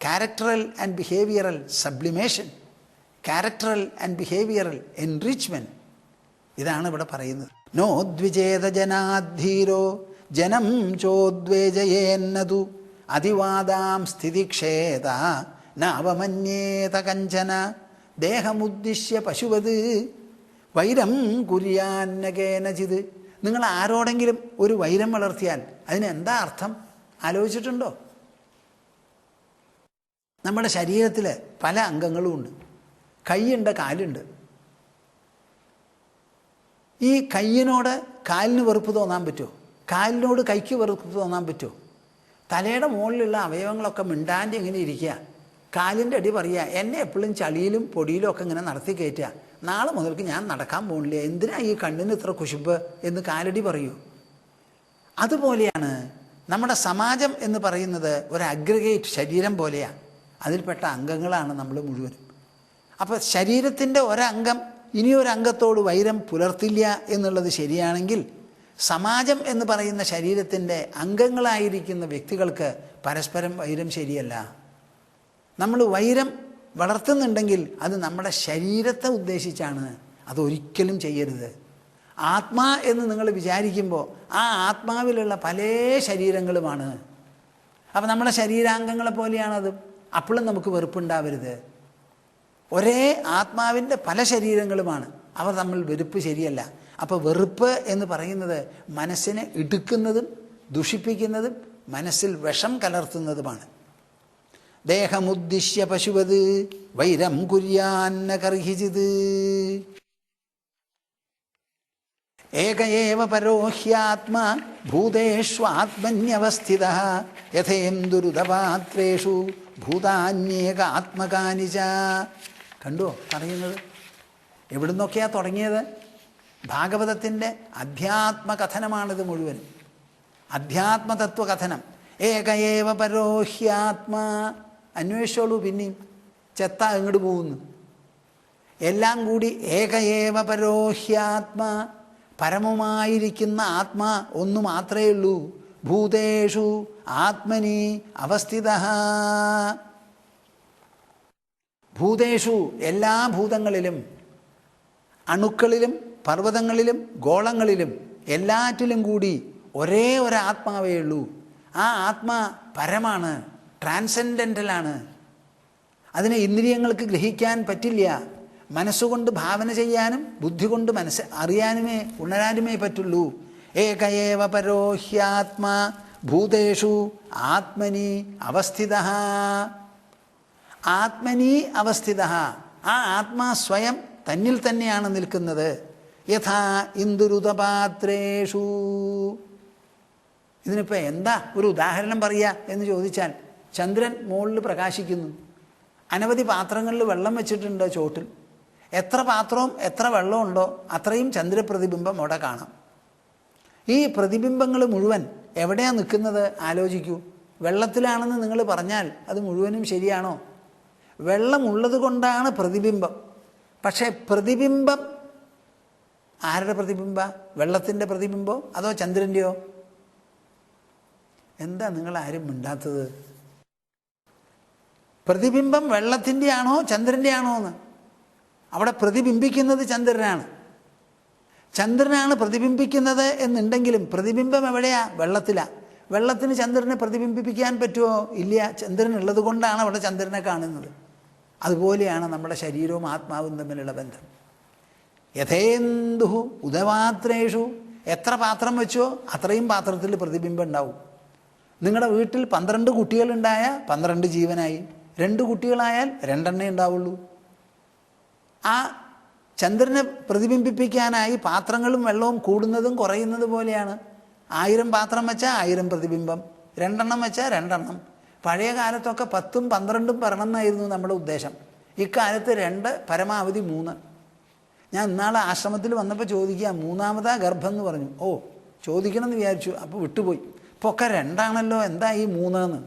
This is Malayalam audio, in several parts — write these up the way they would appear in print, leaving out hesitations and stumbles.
characteral and behavioral sublimation, characteral and behavioral enrichment. ഇതാണ് ഇവിടെ പറയുന്നത്. നോദ്വിജേത ജനാധീരോ ജനം ചോദ്വേജയേന്നതു അതിവാദാം സ്ഥിതിക്ഷേത നാവമന്യേത കഞ്ചന ദേഹമുദ്ദിശ്യ പശുവത് വൈരം കുര്യാന്നകേനചിത്. നിങ്ങൾ ആരോടെങ്കിലും ഒരു വൈരം വളർത്തിയാൽ അതിനെന്താ അർത്ഥം ആലോചിച്ചിട്ടുണ്ടോ? നമ്മുടെ ശരീരത്തിൽ പല അംഗങ്ങളും ഉണ്ട്. കൈയുണ്ട്, കാലുണ്ട്. ഈ കയ്യിനോട് കാലിന് വെറുപ്പ് തോന്നാൻ പറ്റുമോ? കാലിനോട് കൈക്ക് വെറുപ്പ് തോന്നാൻ പറ്റുമോ? തലയുടെ മുകളിലുള്ള അവയവങ്ങളൊക്കെ മിണ്ടാൻ്റെ ഇങ്ങനെ ഇരിക്കുക, കാലിൻ്റെ അടി പറയുക, എന്നെ എപ്പോഴും ചളിയിലും പൊടിയിലും ഒക്കെ ഇങ്ങനെ നടത്തി കയറ്റുക, നാളെ മുതൽക്ക് ഞാൻ നടക്കാൻ പോകുന്നില്ല, എന്തിനാ ഈ കണ്ണിന് ഇത്ര കുശുമ്പ് എന്ന് കാലടി പറയൂ. അതുപോലെയാണ് നമ്മുടെ സമാജം എന്ന് പറയുന്നത് ഒരു അഗ്രിഗേറ്റ് ശരീരം പോലെയാണ്. അതിൽപ്പെട്ട അംഗങ്ങളാണ് നമ്മൾ മുഴുവനും. അപ്പോൾ ശരീരത്തിൻ്റെ ഒരംഗം ഇനിയൊരംഗത്തോട് വൈരം പുലർത്തില്ല എന്നുള്ളത് ശരിയാണെങ്കിൽ, സമാജം എന്ന് പറയുന്ന ശരീരത്തിൻ്റെ അംഗങ്ങളായിരിക്കുന്ന വ്യക്തികൾക്ക് പരസ്പരം വൈരം ശരിയല്ല. നമ്മൾ വൈരം വളർത്തുന്നുണ്ടെങ്കിൽ അത് നമ്മുടെ ശരീരത്തെ ഉദ്ദേശിച്ചാണ്. അതൊരിക്കലും ചെയ്യരുത്. ആത്മാ എന്ന് നിങ്ങൾ വിചാരിക്കുമ്പോൾ ആ ആത്മാവിലുള്ള പല ശരീരങ്ങളുമാണ്. അപ്പം നമ്മുടെ ശരീരാംഗങ്ങളെ പോലെയാണത്. അപ്പോഴും നമുക്ക് വെറുപ്പുണ്ടാവരുത്. ഒരേ ആത്മാവിൻ്റെ പല ശരീരങ്ങളുമാണ്. അവർ തമ്മിൽ വെറുപ്പ് ശരിയല്ല. അപ്പോൾ വെറുപ്പ് എന്ന് പറയുന്നത് മനസ്സിനെ ഇടുക്കുന്നതും ദുഷിപ്പിക്കുന്നതും മനസ്സിൽ വിഷം കലർത്തുന്നതുമാണ്. ദേഹമുദ്ദിശ്യ പശുവത് വൈരം കുര്യാന്ന കർഹിചിത് ഏകയേവ പരോഹ്യാത്മാ ഭൂതേഷ്വാത്മന്യവസ്ഥിതഃ യഥേന്ദുരുദപാത്രേഷു ഭൂതാന്യേക ആത്മകാനിച. കണ്ടോ പറയുന്നത്? എവിടുന്നൊക്കെയാണ് തുടങ്ങിയത്? ഭാഗവതത്തിൻ്റെ അധ്യാത്മകഥനമാണിത് മുഴുവൻ. അധ്യാത്മതത്വകഥനം. ഏകയേവ പരോഹ്യാത്മാ. അന്വേഷിച്ചോളൂ. പിന്നെയും ചെത്ത അങ്ങോട്ട് പോകുന്നു. എല്ലാം കൂടി ഏകയേവ പരോഹ്യാത്മാ, പരമമായിരിക്കുന്ന ആത്മാ ഒന്നു മാത്രമേ ഉള്ളൂ. ഭൂതേഷു ആത്മനി അവസ്ഥിതഃ. ഭൂതേഷു എല്ലാ ഭൂതങ്ങളിലും, അണുക്കളിലും പർവ്വതങ്ങളിലും ഗോളങ്ങളിലും എല്ലാറ്റിലും കൂടി ഒരേ ഒരാത്മാവേ ഉള്ളൂ. ആ ആത്മാ പരമാണ്, ട്രാൻസെൻഡൻ്റലാണ്. അതിനെ ഇന്ദ്രിയങ്ങൾക്ക് ഗ്രഹിക്കാൻ പറ്റില്ല. മനസ്സുകൊണ്ട് ഭാവന ചെയ്യാനും ബുദ്ധി കൊണ്ട് അറിയാനുമേ ഉണരാനുമേ പറ്റുള്ളൂ. ഏകയേവ പരോഹ്യാത്മാ ഭൂതേഷു ആത്മനി അവസ്ഥിതഃ. ആത്മനി അവസ്ഥിതഃ. ആ ആത്മാ സ്വയം തന്നിൽ തന്നെയാണ് നിൽക്കുന്നത്. യഥാ ഇന്ദുരുതപാത്രേഷു. ഇതിനിപ്പോൾ എന്താ ഒരു ഉദാഹരണം പറയുക എന്ന് ചോദിച്ചാൽ, ചന്ദ്രൻ മുകളിൽ പ്രകാശിക്കുന്നു. അനവധി പാത്രങ്ങളിൽ വെള്ളം വെച്ചിട്ടുണ്ട് ചോട്ടിൽ. എത്ര പാത്രവും എത്ര വെള്ളമുണ്ടോ അത്രയും ചന്ദ്രപ്രതിബിംബം അവിടെ കാണാം. ഈ പ്രതിബിംബങ്ങൾ മുഴുവൻ എവിടെയാണ് നിൽക്കുന്നത് ആലോചിക്കൂ. വെള്ളത്തിലാണെന്ന് നിങ്ങൾ പറഞ്ഞാൽ അത് മുഴുവനും ശരിയാണോ? വെള്ളമുള്ളത് കൊണ്ടാണ് പ്രതിബിംബം. പക്ഷേ പ്രതിബിംബം ആരുടെ പ്രതിബിംബ? വെള്ളത്തിൻ്റെ പ്രതിബിംബോ അതോ ചന്ദ്രൻ്റെയോ? എന്താ നിങ്ങളാരും മിണ്ടാത്തത്? പ്രതിബിംബം വെള്ളത്തിൻ്റെ ആണോ ചന്ദ്രൻ്റെ ആണോ എന്ന്? അവിടെ പ്രതിബിംബിക്കുന്നത് ചന്ദ്രനാണ്. ചന്ദ്രനാണ് പ്രതിബിംബിക്കുന്നത് എന്നുണ്ടെങ്കിലും പ്രതിബിംബം എവിടെയാ? വെള്ളത്തിലാണ്. വെള്ളത്തിന് ചന്ദ്രനെ പ്രതിബിംബിപ്പിക്കാൻ പറ്റുമോ? ഇല്ല. ചന്ദ്രൻ ഉള്ളത് കൊണ്ടാണ് അവിടെ ചന്ദ്രനെ കാണുന്നത്. അതുപോലെയാണ് നമ്മുടെ ശരീരവും ആത്മാവും തമ്മിലുള്ള ബന്ധം. യഥേന്ദു ഉദപാത്രേഷു. എത്ര പാത്രം വെച്ചോ അത്രയും പാത്രത്തിൽ പ്രതിബിംബം ഉണ്ടാവും. നിങ്ങളുടെ വീട്ടിൽ 12 കുട്ടികളുണ്ടായ 12 ജീവനായി. 2 കുട്ടികളായാൽ 2 ഉണ്ടാവുള്ളൂ. ആ ചന്ദ്രനെ പ്രതിബിംബിപ്പിക്കാനായി പാത്രങ്ങളും വെള്ളവും കൂടുന്നതും കുറയുന്നത് പോലെയാണ്. 1000 പാത്രം വെച്ചാൽ 1000 പ്രതിബിംബം, 2 വെച്ചാൽ 2. പഴയ കാലത്തൊക്കെ 10ഉം 12ഉം പറയണമെന്നായിരുന്നു നമ്മുടെ ഉദ്ദേശം. ഇക്കാലത്ത് 2, പരമാവധി 3. ഞാൻ ഇന്നാളെ ആശ്രമത്തിൽ വന്നപ്പോൾ ചോദിക്കുക, 3ാമതാ ഗർഭം എന്ന് പറഞ്ഞു. ഓ, ചോദിക്കണം എന്ന് വിചാരിച്ചു, അപ്പോൾ വിട്ടുപോയി. ഇപ്പോൾ ഒക്കെ 2ആണല്ലോ, എന്താ ഈ 3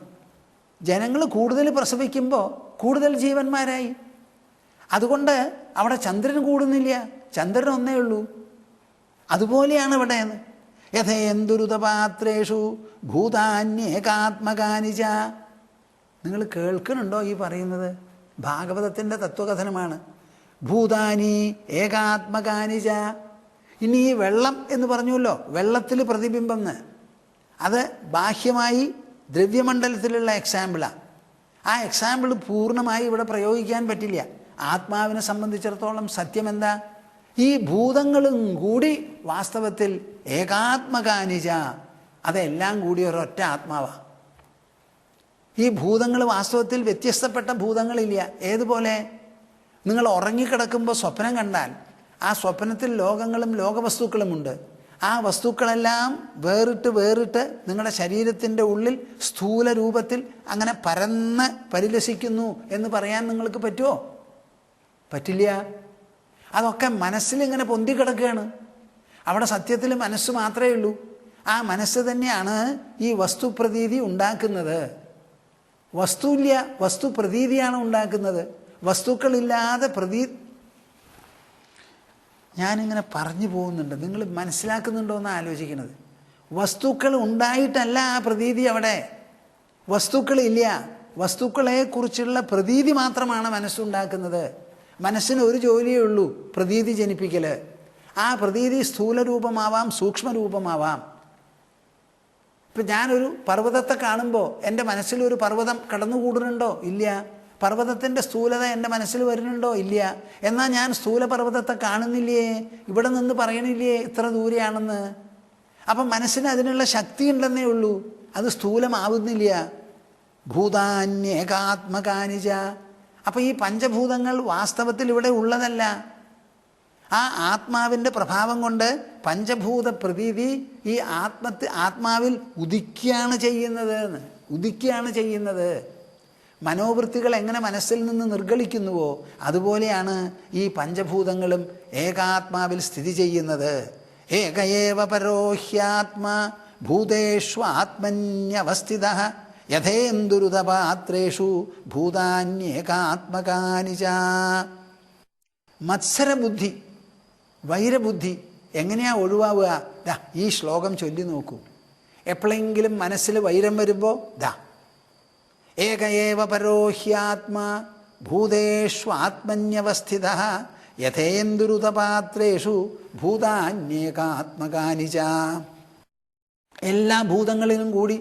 ജനങ്ങൾ കൂടുതൽ പ്രസവിക്കുമ്പോൾ കൂടുതൽ ജീവന്മാരായി. അതുകൊണ്ട് അവിടെ ചന്ദ്രൻ കൂടുന്നില്ല, ചന്ദ്രൻ ഒന്നേ ഉള്ളൂ. അതുപോലെയാണ് ഇവിടെ. യഥേന്ദുരുതപാത്രേഷു ഭൂതാന്യേകാത്മകാനിച. നിങ്ങൾ കേൾക്കുന്നുണ്ടോ ഈ പറയുന്നത്? ഭാഗവതത്തിൻ്റെ തത്വകഥനമാണ്. ഭൂതാനി ഏകാത്മകാനിച. ഇനി ഈ വെള്ളം എന്ന് പറഞ്ഞുവല്ലോ, വെള്ളത്തിൽ പ്രതിബിംബം എന്ന്, അത് ബാഹ്യമായി ദ്രവ്യമണ്ഡലത്തിലുള്ള എക്സാമ്പിളാണ്. ആ എക്സാമ്പിൾ പൂർണ്ണമായി ഇവിടെ പ്രയോഗിക്കാൻ പറ്റില്ല. ആത്മാവിനെ സംബന്ധിച്ചിടത്തോളം സത്യം എന്താ? ഈ ഭൂതങ്ങളും കൂടി വാസ്തവത്തിൽ ഏകാത്മകാനിച, അതെല്ലാം കൂടി ഒരൊറ്റ ആത്മാവാണ്. ഈ ഭൂതങ്ങൾ വാസ്തവത്തിൽ വ്യത്യസ്തപ്പെട്ട ഭൂതങ്ങളില്ല. ഏതുപോലെ? നിങ്ങൾ ഉറങ്ങിക്കിടക്കുമ്പോൾ സ്വപ്നം കണ്ടാൽ ആ സ്വപ്നത്തിൽ ലോകങ്ങളും ലോകവസ്തുക്കളുമുണ്ട്. ആ വസ്തുക്കളെല്ലാം വേറിട്ട് നിങ്ങളുടെ ശരീരത്തിൻ്റെ ഉള്ളിൽ സ്ഥൂല രൂപത്തിൽ അങ്ങനെ പരന്ന് പരിലസിക്കുന്നു എന്ന് പറയാൻ നിങ്ങൾക്ക് പറ്റുമോ? പറ്റില്ല. അതൊക്കെ മനസ്സിലിങ്ങനെ പൊന്തിക്കിടക്കുകയാണ്. അവിടെ സത്യത്തിൽ മനസ്സ് മാത്രമേ ഉള്ളൂ. ആ മനസ്സ് തന്നെയാണ് ഈ വസ്തുപ്രതീതി ഉണ്ടാക്കുന്നത്. വസ്തുവില്ല, വസ്തുപ്രതീതിയാണ് ഉണ്ടാക്കുന്നത്. വസ്തുക്കളില്ലാതെ ഞാനിങ്ങനെ പറഞ്ഞു പോകുന്നുണ്ട്, നിങ്ങൾ മനസ്സിലാക്കുന്നുണ്ടോ എന്ന് ആലോചിക്കുന്നത്. വസ്തുക്കൾ ഉണ്ടായിട്ടല്ല ആ പ്രതീതി അവിടെ. വസ്തുക്കളില്ല, വസ്തുക്കളെക്കുറിച്ചുള്ള പ്രതീതി മാത്രമാണ് മനസ്സുണ്ടാക്കുന്നത്. മനസ്സിന് ഒരു ജോലിയേ ഉള്ളൂ, പ്രതീതി ജനിപ്പിക്കൽ. ആ പ്രതീതി സ്ഥൂലരൂപമാവാം, സൂക്ഷ്മരൂപമാവാം. ഇപ്പം ഞാനൊരു പർവ്വതത്തെ കാണുമ്പോൾ എൻ്റെ മനസ്സിലൊരു പർവ്വതം കടന്നുകൂടുന്നുണ്ടോ? ഇല്ല. പർവ്വതത്തിൻ്റെ സ്ഥൂലത എൻ്റെ മനസ്സിൽ വരുന്നുണ്ടോ? ഇല്ല. എന്നാൽ ഞാൻ സ്ഥൂല പർവ്വതത്തെ കാണുന്നില്ലേ? ഇവിടെ നിന്ന് പറയണില്ലേ ഇത്ര ദൂരെയാണെന്ന്? അപ്പം മനസ്സിന് അതിനുള്ള ശക്തി ഉണ്ടെന്നേ ഉള്ളൂ, അത് സ്ഥൂലമാവുന്നില്ല. ഭൂതാന്യേകാത്മകാനിച. അപ്പം ഈ പഞ്ചഭൂതങ്ങൾ വാസ്തവത്തിൽ ഇവിടെ ഉള്ളതല്ല. ആ ആത്മാവിൻ്റെ പ്രഭാവം കൊണ്ട് പഞ്ചഭൂത പ്രതീതി ഈ ആത്മാവിൽ ഉദിക്കുകയാണ് ചെയ്യുന്നത്. മനോവൃത്തികൾ എങ്ങനെ മനസ്സിൽ നിന്ന് നിർഗളിക്കുന്നുവോ അതുപോലെയാണ് ഈ പഞ്ചഭൂതങ്ങളും ഏകാത്മാവിൽ സ്ഥിതി ചെയ്യുന്നത്. ഏകയേവ പരോഹ്യാത്മാ ഭൂതേഷു ആത്മന്യവസ്ഥിതഃ യഥേന്ദുരുതപാത്രേഷു ഭൂതാന്യേകാത്മകാനിച. മത്സരബുദ്ധി, വൈരബുദ്ധി എങ്ങനെയാ ഒഴിവാവുക? ഈ ശ്ലോകം ചൊല്ലി നോക്കൂ. എപ്പോഴെങ്കിലും മനസ്സിൽ വൈരം വരുമ്പോൾ ഏകയേവ പരോഹ്യാത്മാ ഭൂതേഷു ആത്മന്യവസ്ഥിതഃ യഥേന്ദുരുതപാത്രേഷു ഭൂതാന്യേകാത്മകാനിച. എല്ലാ ഭൂതങ്ങളിലും കൂടി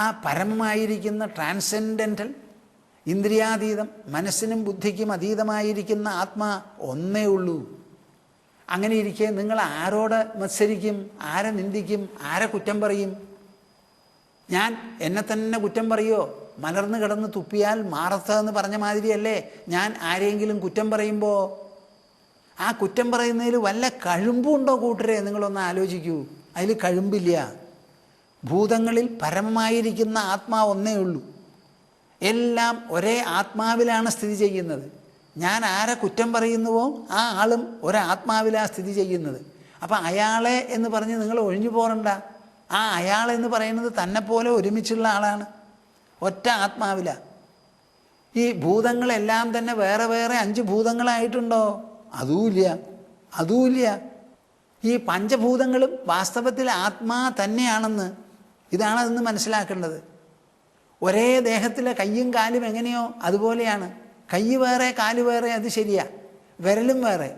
ആ പരമമായിരിക്കുന്ന ട്രാൻസെൻഡൻ്റൽ, ഇന്ദ്രിയാതീതം, മനസ്സിനും ബുദ്ധിക്കും അതീതമായിരിക്കുന്ന ആത്മാ ഒന്നേ ഉള്ളൂ. അങ്ങനെ ഇരിക്കെ നിങ്ങൾ ആരോട് മത്സരിക്കും? ആരെ നിന്ദിക്കും? ആരെ കുറ്റം പറയും? ഞാൻ എന്നെ തന്നെ കുറ്റം പറയുമോ? മലർന്ന് കിടന്ന് തുപ്പിയാൽ മാറത്തെന്ന് പറഞ്ഞ മാതിരിയല്ലേ ഞാൻ ആരെങ്കിലും കുറ്റം പറയുമ്പോൾ? ആ കുറ്റം പറയുന്നതിൽ വല്ല കഴുമ്പുണ്ടോ കൂട്ടരെ? നിങ്ങളൊന്ന് ആലോചിക്കൂ. അതിൽ കഴുമ്പില്ല. ഭൂതങ്ങളിൽ പരമമായിരിക്കുന്ന ആത്മാ ഒന്നേ ഉള്ളൂ. എല്ലാം ഒരേ ആത്മാവിലാണ് സ്ഥിതി ചെയ്യുന്നത്. ഞാൻ ആരെ കുറ്റം പറയുന്നുവോ ആ ആളും ഒരാത്മാവിലാണ് സ്ഥിതി ചെയ്യുന്നത്. അപ്പം അയാളെ എന്ന് പറഞ്ഞ് നിങ്ങൾ ഒഴിഞ്ഞു പോരണ്ട. ആ അയാളെന്ന് പറയുന്നത് തന്നെപ്പോലെ ഒരുമിച്ചുള്ള ആളാണ്, ഒറ്റ ആത്മാവിലാണ്. ഈ ഭൂതങ്ങളെല്ലാം തന്നെ വേറെ വേറെ 5 ഭൂതങ്ങളായിട്ടുണ്ടോ? അതുമില്ല. ഈ പഞ്ചഭൂതങ്ങളും വാസ്തവത്തിൽ ആത്മാ തന്നെയാണെന്ന്, ഇതാണതെന്ന് മനസ്സിലാക്കേണ്ടത്. ഒരേ ദേഹത്തിലെ കയ്യും കാലും എങ്ങനെയോ അതുപോലെയാണ്. കൈ വേറെ കാല് വേറെ, അത് ശരിയാ. വിരലും വേറെ,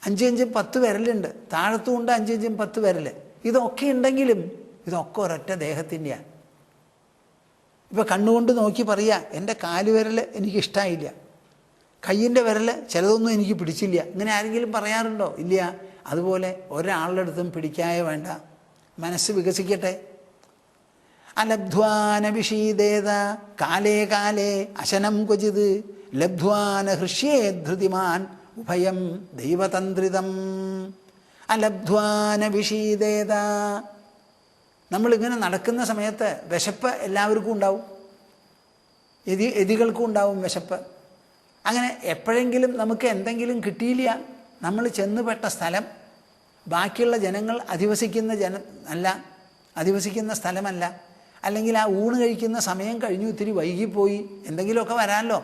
5 10 വിരലുണ്ട്. താഴത്തും ഉണ്ട് 5 10 വിരൽ. ഇതൊക്കെ ഉണ്ടെങ്കിലും ഇതൊക്കെ ഒരൊറ്റ ദേഹത്തിൻ്റെയാണ്. ഇപ്പോൾ കണ്ണുകൊണ്ട് നോക്കി പറയുക എൻ്റെ കാലുവിരൽ എനിക്കിഷ്ടമായില്ല, കയ്യിൻ്റെ വിരൽ ചിലതൊന്നും എനിക്ക് പിടിച്ചില്ല. ഇങ്ങനെ ആരെങ്കിലും പറയാറുണ്ടോ? ഇല്ല. അതുപോലെ ഒരാളുടെ അടുത്തും പിടിക്കാതെ വേണ്ട, മനസ്സ് വികസിക്കട്ടെ. അലബ്ധ്വാന വിഷീദേത കാലേ കാലേ അശനം ക്വചിത് ലബ്ധ്വാന ഹൃഷ്യേധൃതിമാൻ ഉഭയം ദൈവതന്ത്രിതം. അലബ്ധ്വാന വിഷീദേത. നമ്മളിങ്ങനെ നടക്കുന്ന സമയത്ത് വിശപ്പ് എല്ലാവർക്കും ഉണ്ടാവും, എതികൾക്കും ഉണ്ടാവും വിശപ്പ്. അങ്ങനെ എപ്പോഴെങ്കിലും നമുക്ക് എന്തെങ്കിലും കിട്ടിയില്ല, നമ്മൾ ചെന്നുപെട്ട സ്ഥലം ബാക്കിയുള്ള ജനങ്ങൾ അധിവസിക്കുന്ന സ്ഥലമല്ല, അല്ലെങ്കിൽ ആ ഊണ് കഴിക്കുന്ന സമയം കഴിഞ്ഞു, ഇത്തിരി വൈകിപ്പോയി, എന്തെങ്കിലുമൊക്കെ വരാമല്ലോ.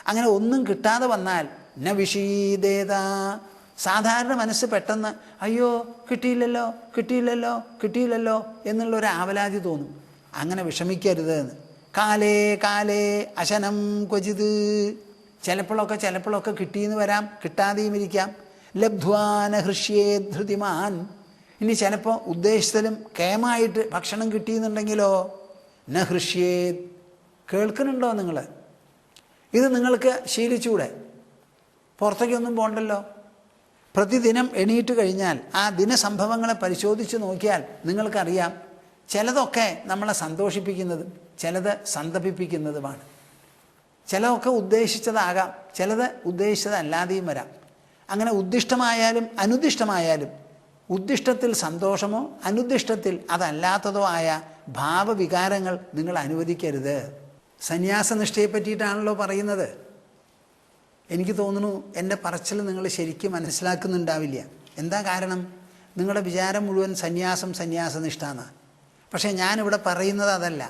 അങ്ങനെ ഒന്നും കിട്ടാതെ വന്നാൽ ന വിഷീദേത. സാധാരണ മനസ്സ് പെട്ടെന്ന് അയ്യോ കിട്ടിയില്ലല്ലോ എന്നുള്ളൊരു ആവലാതി തോന്നും. അങ്ങനെ വിഷമിക്കരുത് എന്ന്. കാലേ കാലേ അശനം ക്വചിത്, ചിലപ്പോഴൊക്കെ കിട്ടിയെന്ന് വരാം, കിട്ടാതെയും ഇരിക്കാം. ലബ്ധ്വാന ഹൃഷ്യേ ധൃതിമാൻ, ഇനി ചിലപ്പോൾ ഉദ്ദേശത്തിലും കേമായിട്ട് ഭക്ഷണം കിട്ടിയെന്നുണ്ടെങ്കിലോ ന ഹൃഷ്യേ. കേൾക്കുന്നുണ്ടോ നിങ്ങൾ? ഇത് നിങ്ങൾക്ക് ശീലിച്ചൂടെ? പുറത്തേക്കൊന്നും പോകണ്ടല്ലോ. പ്രതിദിനം എണീറ്റ് കഴിഞ്ഞാൽ ആ ദിനസംഭവങ്ങളെ പരിശോധിച്ച് നോക്കിയാൽ നിങ്ങൾക്കറിയാം, ചിലതൊക്കെ നമ്മളെ സന്തോഷിപ്പിക്കുന്നതും ചിലത് സന്തപിപ്പിക്കുന്നതുമാണ്. ചിലതൊക്കെ ഉദ്ദേശിച്ചതാകാം, ചിലത് ഉദ്ദേശിച്ചതല്ലാതെയും വരാം. അങ്ങനെ ഉദ്ദിഷ്ടമായാലും അനുദ്ദിഷ്ടമായാലും ഉദ്ദിഷ്ടത്തിൽ സന്തോഷമോ അനുദ്ദിഷ്ടത്തിൽ അതല്ലാത്തതോ ആയ ഭാവവികാരങ്ങൾ നിങ്ങൾ അനുവദിക്കരുത്. സന്യാസനിഷ്ഠയെ പറ്റിയിട്ടാണല്ലോ പറയുന്നത്. എനിക്ക് തോന്നുന്നു എൻ്റെ പറച്ചിൽ നിങ്ങൾ ശരിക്കും മനസ്സിലാക്കുന്നുണ്ടാവില്ല. എന്താ കാരണം? നിങ്ങളുടെ വിചാരം മുഴുവൻ സന്യാസനിഷ്ഠ എന്നാണ്. പക്ഷേ ഞാനിവിടെ പറയുന്നത് അതല്ല.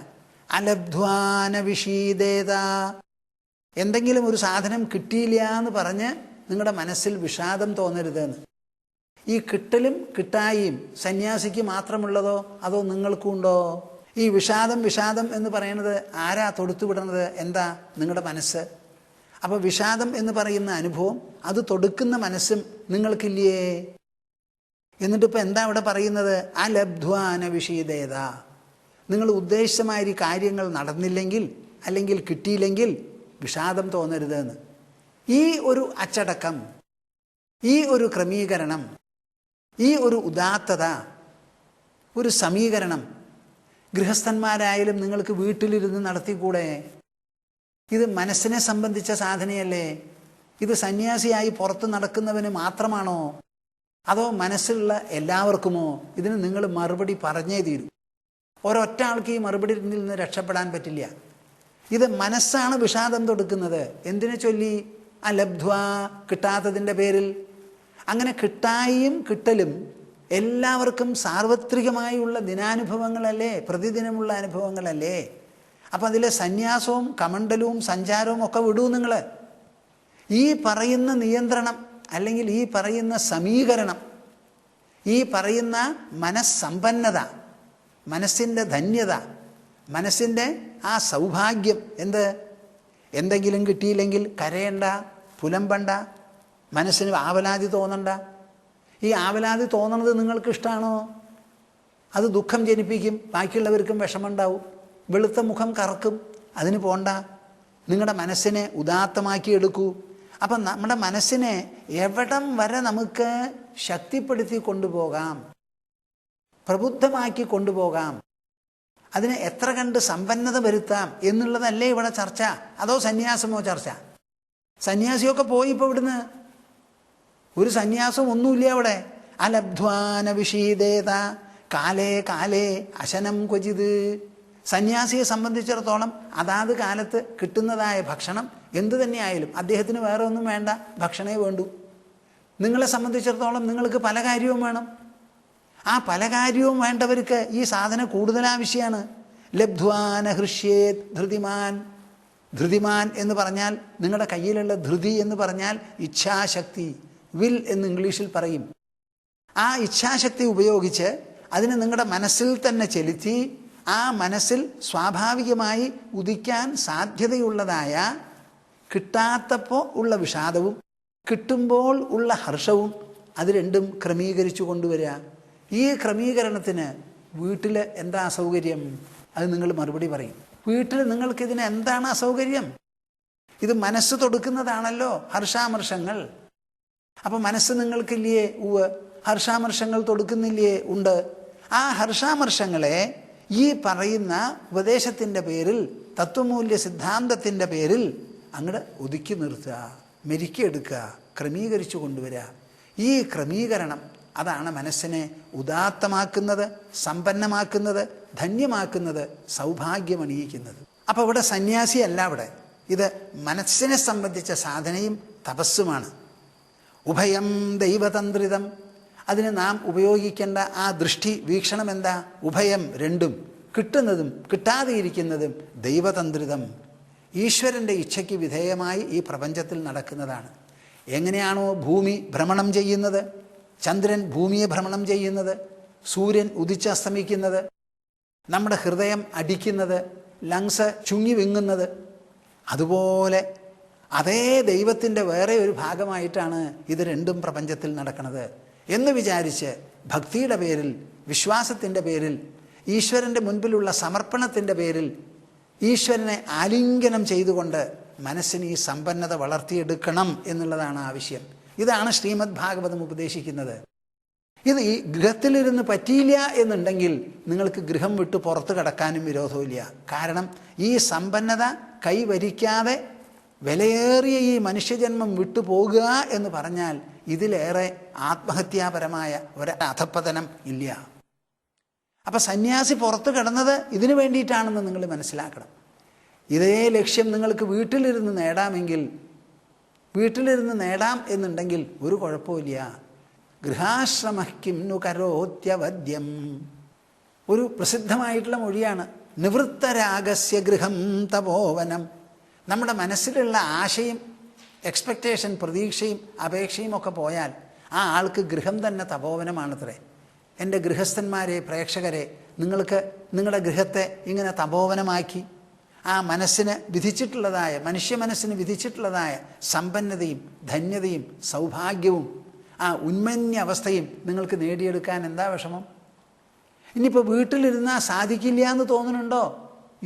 അലബ്ധ്വാന വിഷീദേത, എന്തെങ്കിലും ഒരു സാധനം കിട്ടിയില്ല എന്ന് പറഞ്ഞ് നിങ്ങളുടെ മനസ്സിൽ വിഷാദം തോന്നരുതെന്ന്. ഈ കിട്ടലും കിട്ടായിയും സന്യാസിക്ക് മാത്രമുള്ളതോ അതോ നിങ്ങൾക്കും ഉണ്ടോ? ഈ വിഷാദം എന്ന് പറയുന്നത് ആരാ തൊടുത്തുവിടുന്നത്? എന്താ? നിങ്ങളുടെ മനസ്സ്. അപ്പോൾ വിഷാദം എന്ന് പറയുന്ന അനുഭവം അത് തൊടുക്കുന്ന മനസ്സും നിങ്ങൾക്കില്ലേ? എന്നിട്ടിപ്പോൾ എന്താ ഇവിടെ പറയുന്നത്? അലബ്ധ്വാന വിഷീദേത, നിങ്ങൾ ഉദ്ദേശിച്ചമാതിരി കാര്യങ്ങൾ നടന്നില്ലെങ്കിൽ അല്ലെങ്കിൽ കിട്ടിയില്ലെങ്കിൽ വിഷാദം തോന്നരുതെന്ന്. ഈ ഒരു അച്ചടക്കം, ഈ ഒരു ക്രമീകരണം, ഈ ഒരു ഉദാത്തത, ഒരു സമീകരണം ഗൃഹസ്ഥന്മാരായാലും നിങ്ങൾക്ക് വീട്ടിലിരുന്ന് നടത്തിക്കൂടെ? ഇത് മനസ്സിനെ സംബന്ധിച്ച സാധനയല്ലേ? ഇത് സന്യാസിയായി പുറത്ത് നടക്കുന്നവന് മാത്രമാണോ അതോ മനസ്സിലുള്ള എല്ലാവർക്കുമോ? ഇതിന് നിങ്ങൾ മറുപടി പറഞ്ഞേ തീരൂ. ഒരൊറ്റ ആൾക്ക് ഈ മറുപടി നിന്ന് രക്ഷപ്പെടാൻ പറ്റില്ല. ഇത് മനസ്സാണ് വിഷാദം തൊടുക്കുന്നത്. എന്തിനെ ചൊല്ലി? അലബ്ധ്വാ, കിട്ടാത്തതിൻ്റെ പേരിൽ. അങ്ങനെ കിട്ടായും കിട്ടലും എല്ലാവർക്കും സാർവത്രികമായുള്ള ദിനാനുഭവങ്ങളല്ലേ, പ്രതിദിനമുള്ള അനുഭവങ്ങളല്ലേ? അപ്പം അതിലെ സന്യാസവും കമണ്ഡലവും സഞ്ചാരവും ഒക്കെ വിടൂ നിങ്ങൾ. ഈ പറയുന്ന നിയന്ത്രണം അല്ലെങ്കിൽ ഈ പറയുന്ന സമീകരണം, ഈ പറയുന്ന മനസ്സമ്പന്നത, മനസ്സിൻ്റെ ധന്യത, മനസ്സിൻ്റെ ആ സൗഭാഗ്യം, എന്തെങ്കിലും കിട്ടിയില്ലെങ്കിൽ കരയണ്ട, പുലമ്പണ്ട, മനസ്സിന് ആവലാതി തോന്നണ്ട. ഈ ആവലാതി തോന്നണത് നിങ്ങൾക്ക് ഇഷ്ടമാണോ? അത് ദുഃഖം ജനിപ്പിക്കും, ബാക്കിയുള്ളവർക്കും വിഷമമുണ്ടാവും, വെളുത്ത മുഖം കറക്കും. അതിന് പോണ്ട. നിങ്ങളുടെ മനസ്സിനെ ഉദാത്തമാക്കി എടുക്കൂ. അപ്പം നമ്മുടെ മനസ്സിനെ എവിടം വരെ നമുക്ക് ശക്തിപ്പെടുത്തി കൊണ്ടുപോകാം, പ്രബുദ്ധമാക്കി കൊണ്ടുപോകാം, അതിനെ എത്ര കണ്ട് സമ്പന്നത വരുത്താം എന്നുള്ളതല്ലേ ഇവിടെ ചർച്ച? അതോ സന്യാസമോ ചർച്ച? സന്യാസിയൊക്കെ പോയി ഇപ്പോൾ ഇവിടുന്ന്. ഒരു സന്യാസം ഒന്നുമില്ല അവിടെ. അലബ്ധ്വാന വിഷീദേത കാലേ കാലേ അശനം ക്വചിത്. സന്യാസിയെ സംബന്ധിച്ചിടത്തോളം അതാത് കാലത്ത് കിട്ടുന്നതായ ഭക്ഷണം എന്തു തന്നെയായാലും അദ്ദേഹത്തിന് വേറെ ഒന്നും വേണ്ട, ഭക്ഷണമേ വേണ്ടൂ. നിങ്ങളെ സംബന്ധിച്ചിടത്തോളം നിങ്ങൾക്ക് പല കാര്യവും വേണം. ആ പല കാര്യവും വേണ്ടവർക്ക് ഈ സാധനം കൂടുതൽ ആവശ്യമാണ്. ലബ്ധ്വാന ഹൃഷ്യേത് ധൃതിമാൻ. ധൃതിമാൻ എന്ന് പറഞ്ഞാൽ നിങ്ങളുടെ കയ്യിലുള്ള ധൃതി എന്ന് പറഞ്ഞാൽ ഇച്ഛാശക്തി, വിൽ എന്ന് ഇംഗ്ലീഷിൽ പറയും. ആ ഇച്ഛാശക്തി ഉപയോഗിച്ച് അതിന് നിങ്ങളുടെ മനസ്സിൽ തന്നെ ചെലുത്തി ആ മനസ്സിൽ സ്വാഭാവികമായി ഉദിക്കാൻ സാധ്യതയുള്ളതായ കിട്ടാത്തപ്പോൾ ഉള്ള വിഷാദവും കിട്ടുമ്പോൾ ഉള്ള ഹർഷവും അത് രണ്ടും ക്രമീകരിച്ചു കൊണ്ടുവരിക. ഈ ക്രമീകരണത്തിന് വീട്ടിൽ എന്താ അസൗകര്യം? അത് നിങ്ങൾ മറുപടി പറയും. വീട്ടിൽ നിങ്ങൾക്കിതിന് എന്താണ് അസൗകര്യം? ഇത് മനസ്സ് തൊടുക്കുന്നതാണല്ലോ ഹർഷാമർഷങ്ങൾ. അപ്പം മനസ്സ് നിങ്ങൾക്കില്ലേ? ഉവ്. ഹർഷാമർഷങ്ങൾ തൊടുക്കുന്നില്ലേ? ഉണ്ട്. ആ ഹർഷാമർഷങ്ങളെ ഈ പറയുന്ന ഉപദേശത്തിൻ്റെ പേരിൽ, തത്വമൂല്യ സിദ്ധാന്തത്തിൻ്റെ പേരിൽ അങ്ങോട്ട് ഒതുക്കി നിർത്തുക, മെരുക്കിയെടുക്കുക, ക്രമീകരിച്ചു കൊണ്ടുവരിക. ഈ ക്രമീകരണം അതാണ് മനസ്സിനെ ഉദാത്തമാക്കുന്നത്, സമ്പന്നമാക്കുന്നത്, ധന്യമാക്കുന്നത്, സൗഭാഗ്യമണിയിക്കുന്നത്. അപ്പോൾ ഇവിടെ സന്യാസിയല്ല, ഇവിടെ ഇത് മനസ്സിനെ സംബന്ധിച്ച സാധനയും തപസ്സുമാണ്. ഉഭയം ദൈവതന്ത്രിതം. അതിന് നാം ഉപയോഗിക്കേണ്ട ആ ദൃഷ്ടി വീക്ഷണം എന്താ? ഉഭയം, രണ്ടും, കിട്ടുന്നതും കിട്ടാതെയിരിക്കുന്നതും ദൈവതന്ത്രിതം, ഈശ്വരൻ്റെ ഇച്ഛയ്ക്ക് വിധേയമായി ഈ പ്രപഞ്ചത്തിൽ നടക്കുന്നതാണ്. എങ്ങനെയാണോ ഭൂമി ഭ്രമണം ചെയ്യുന്നത്, ചന്ദ്രൻ ഭൂമിയെ ഭ്രമണം ചെയ്യുന്നത്, സൂര്യൻ ഉദിച്ചസ്തമിക്കുന്നത്, നമ്മുടെ ഹൃദയം അടിക്കുന്നത്, ലങ്സ് ചുങ്ങി വിങ്ങുന്നത്. അതുപോലെ അതേ ദൈവത്തിൻ്റെ വേറെ ഒരു ഭാഗമായിട്ടാണ് ഇത് രണ്ടും പ്രപഞ്ചത്തിൽ നടക്കുന്നത് എന്ന് വിചാരിച്ച് ഭക്തിയുടെ പേരിൽ, വിശ്വാസത്തിൻ്റെ പേരിൽ, ഈശ്വരൻ്റെ മുൻപിലുള്ള സമർപ്പണത്തിൻ്റെ പേരിൽ ഈശ്വരനെ ആലിംഗനം ചെയ്തുകൊണ്ട് മനസ്സിന് ഈ സമ്പന്നത വളർത്തിയെടുക്കണം എന്നുള്ളതാണ് ആവശ്യം. ഇതാണ് ശ്രീമദ് ഭാഗവതം ഉപദേശിക്കുന്നത്. ഇത് ഈ ഗൃഹത്തിലിരുന്ന് പറ്റിയില്ല എന്നുണ്ടെങ്കിൽ നിങ്ങൾക്ക് ഗൃഹം വിട്ട് പുറത്ത് കടക്കാനും വിരോധമില്ല. കാരണം ഈ സമ്പന്നത കൈവരിക്കാതെ വിലയേറിയ ഈ മനുഷ്യജന്മം വിട്ടു പോകുക എന്ന് പറഞ്ഞാൽ ഇതിലേറെ ആത്മഹത്യാപരമായ ഒരു അധപ്പതനം ഇല്ല. അപ്പം സന്യാസി പുറത്ത് കിടന്നത് ഇതിനു വേണ്ടിയിട്ടാണെന്ന് നിങ്ങൾ മനസ്സിലാക്കണം. ഇതേ ലക്ഷ്യം നിങ്ങൾക്ക് വീട്ടിലിരുന്ന് നേടാമെങ്കിൽ, വീട്ടിലിരുന്ന് നേടാം എന്നുണ്ടെങ്കിൽ ഒരു കുഴപ്പമില്ല. ഗൃഹാശ്രമഃ नु കരോത്യവദ്യം ഒരു പ്രസിദ്ധമായിട്ടുള്ള മൊഴിയാണ്. നിവൃത്തരാഗസ്യ ഗൃഹം തപോവനം. നമ്മുടെ മനസ്സിലുള്ള ആശയും എക്സ്പെക്റ്റേഷൻ, പ്രതീക്ഷയും അപേക്ഷയും ഒക്കെ പോയാൽ ആ ആൾക്ക് ഗൃഹം തന്നെ തപോവനമാണത്രേ. എൻ്റെ ഗൃഹസ്ഥന്മാരെ, പ്രേക്ഷകരെ, നിങ്ങൾക്ക് നിങ്ങളുടെ ഗൃഹത്തെ ഇങ്ങനെ തപോവനമാക്കി ആ മനസ്സിന് വിധിച്ചിട്ടുള്ളതായ, മനുഷ്യ മനസ്സിന് വിധിച്ചിട്ടുള്ളതായ സമ്പന്നതയും ധന്യതയും സൗഭാഗ്യവും ആ ഉന്മന്യ അവസ്ഥയും നിങ്ങൾക്ക് നേടിയെടുക്കാൻ എന്താ വിഷമം? ഇനിയിപ്പോൾ വീട്ടിലിരുന്നാൽ സാധിക്കില്ല എന്ന് തോന്നുന്നുണ്ടോ?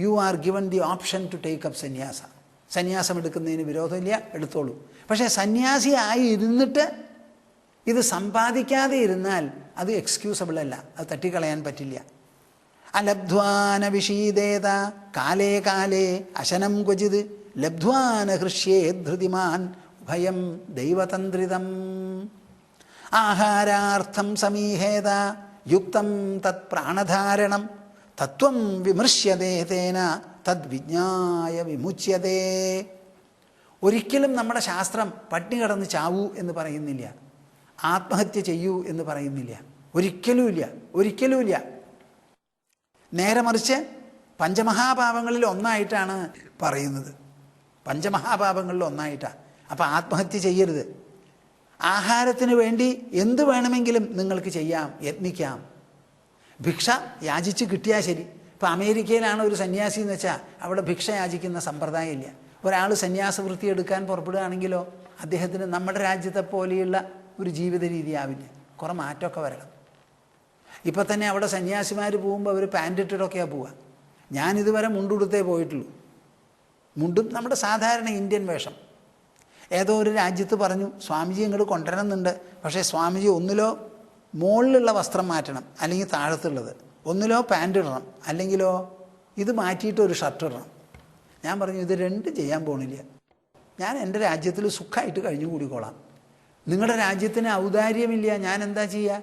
You are given the option to take up sannyasa. സന്യാസം എടുക്കുന്നതിന് വിരോധമില്ല, എടുത്തോളൂ. പക്ഷേ സന്യാസിയായി ഇരുന്നിട്ട് ഇത് സമ്പാദിക്കാതെ ഇരുന്നാൽ അത് എക്സ്ക്യൂസബിൾ അല്ല, അത് തട്ടിക്കളയാൻ പറ്റില്ല. അലബ്ധ്വാന വിഷീദേത കാലേ കാലേ അശനം ക്വചിത് ലബ്ധ്വാന ഹൃഷ്യേ ധൃതിമാൻ ഭയം ദൈവതന്ത്രിതം. ആഹാരാർത്ഥം സമീഹേത യുക്തം തത് പ്രാണധാരണം തത്വം വിമൃശ്യതേ തേന തദ്വിജ്ഞായ വിമുച്യതേ. ഒരിക്കലും നമ്മുടെ ശാസ്ത്രം പട്ടിണി കിടന്ന് ചാവൂ എന്ന് പറയുന്നില്ല, ആത്മഹത്യ ചെയ്യൂ എന്ന് പറയുന്നില്ല. ഒരിക്കലുമില്ല, ഒരിക്കലുമില്ല. നേരെ മറിച്ച് പഞ്ചമഹാപാപങ്ങളിൽ ഒന്നായിട്ടാണ് പറയുന്നത്. പഞ്ചമഹാപാപങ്ങളിൽ ഒന്നായിട്ടാണ്. അപ്പം ആത്മഹത്യ ചെയ്യരുത്. ആഹാരത്തിന് വേണ്ടി എന്ത് വേണമെങ്കിലും നിങ്ങൾക്ക് ചെയ്യാം, യത്നിക്കാം. ഭിക്ഷ യാചിച്ച് കിട്ടിയാൽ ശരി. ഇപ്പം അമേരിക്കയിലാണ് ഒരു സന്യാസി എന്ന് വെച്ചാൽ അവിടെ ഭിക്ഷ യാചിക്കുന്ന സമ്പ്രദായം ഇല്ല. ഒരാൾ സന്യാസവൃത്തി എടുക്കാൻ പുറപ്പെടുകയാണെങ്കിലോ അദ്ദേഹത്തിന് നമ്മുടെ രാജ്യത്തെ പോലെയുള്ള ഒരു ജീവിത രീതി ആവില്ല, കുറേ മാറ്റമൊക്കെ വരണം. ഇപ്പം തന്നെ അവിടെ സന്യാസിമാർ പോകുമ്പോൾ അവർ പാൻ്റ് ഇട്ടിട്ടൊക്കെയാണ് പോവുക. ഞാനിതുവരെ മുണ്ടുടുത്തേ പോയിട്ടുള്ളൂ. മുണ്ടും നമ്മുടെ സാധാരണ ഇന്ത്യൻ വേഷം. ഏതോ ഒരു രാജ്യത്ത് പറഞ്ഞു സ്വാമിജി ഇങ്ങോട്ട് കൊണ്ടുവരണമെന്നുണ്ട്, പക്ഷേ സ്വാമിജി ഒന്നിലോ മുകളിലുള്ള വസ്ത്രം മാറ്റണം, അല്ലെങ്കിൽ താഴത്തുള്ളത്, ഒന്നിലോ പാൻ്റ് ഇടണം, അല്ലെങ്കിലോ ഇത് മാറ്റിയിട്ട് ഒരു ഷർട്ട് ഇടണം. ഞാൻ പറഞ്ഞു ഇത് രണ്ടും ചെയ്യാൻ പോണില്ല, ഞാൻ എൻ്റെ രാജ്യത്തിൽ സുഖമായിട്ട് കഴിഞ്ഞു കൂടിക്കോളാം. നിങ്ങളുടെ രാജ്യത്തിന് ഔദാര്യമില്ല, ഞാൻ എന്താ ചെയ്യുക?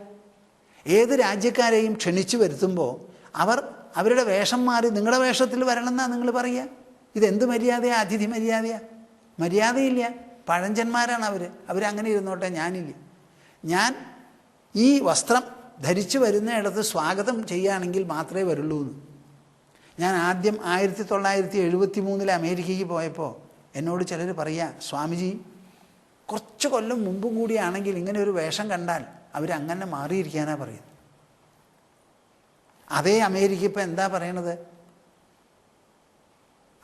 ഏത് രാജ്യക്കാരെയും ക്ഷണിച്ചു വരുത്തുമ്പോൾ അവരുടെ വേഷം മാറി നിങ്ങളുടെ വേഷത്തിൽ വരണമെന്നാണ് നിങ്ങൾ പറയുക. ഇതെന്ത് മര്യാദയാണ്? അതിഥി മര്യാദയാണ്? മര്യാദയില്ല. പഴഞ്ചന്മാരാണ് അവരങ്ങനെ ഇരുന്നോട്ടെ, ഞാനില്ല. ഞാൻ ഈ വസ്ത്രം ധരിച്ചു വരുന്നയിടത്ത് സ്വാഗതം ചെയ്യുകയാണെങ്കിൽ മാത്രമേ വരുള്ളൂ എന്ന്. ഞാൻ ആദ്യം 1973 അമേരിക്കയ്ക്ക് പോയപ്പോൾ എന്നോട് ചിലർ പറയുക, സ്വാമിജി കുറച്ച് കൊല്ലം മുമ്പും കൂടിയാണെങ്കിൽ ഇങ്ങനെ ഒരു വേഷം കണ്ടാൽ അവരങ്ങനെ മാറിയിരിക്കാനാണ് പറയുന്നത്. അതേ അമേരിക്ക ഇപ്പം എന്താ പറയണത്?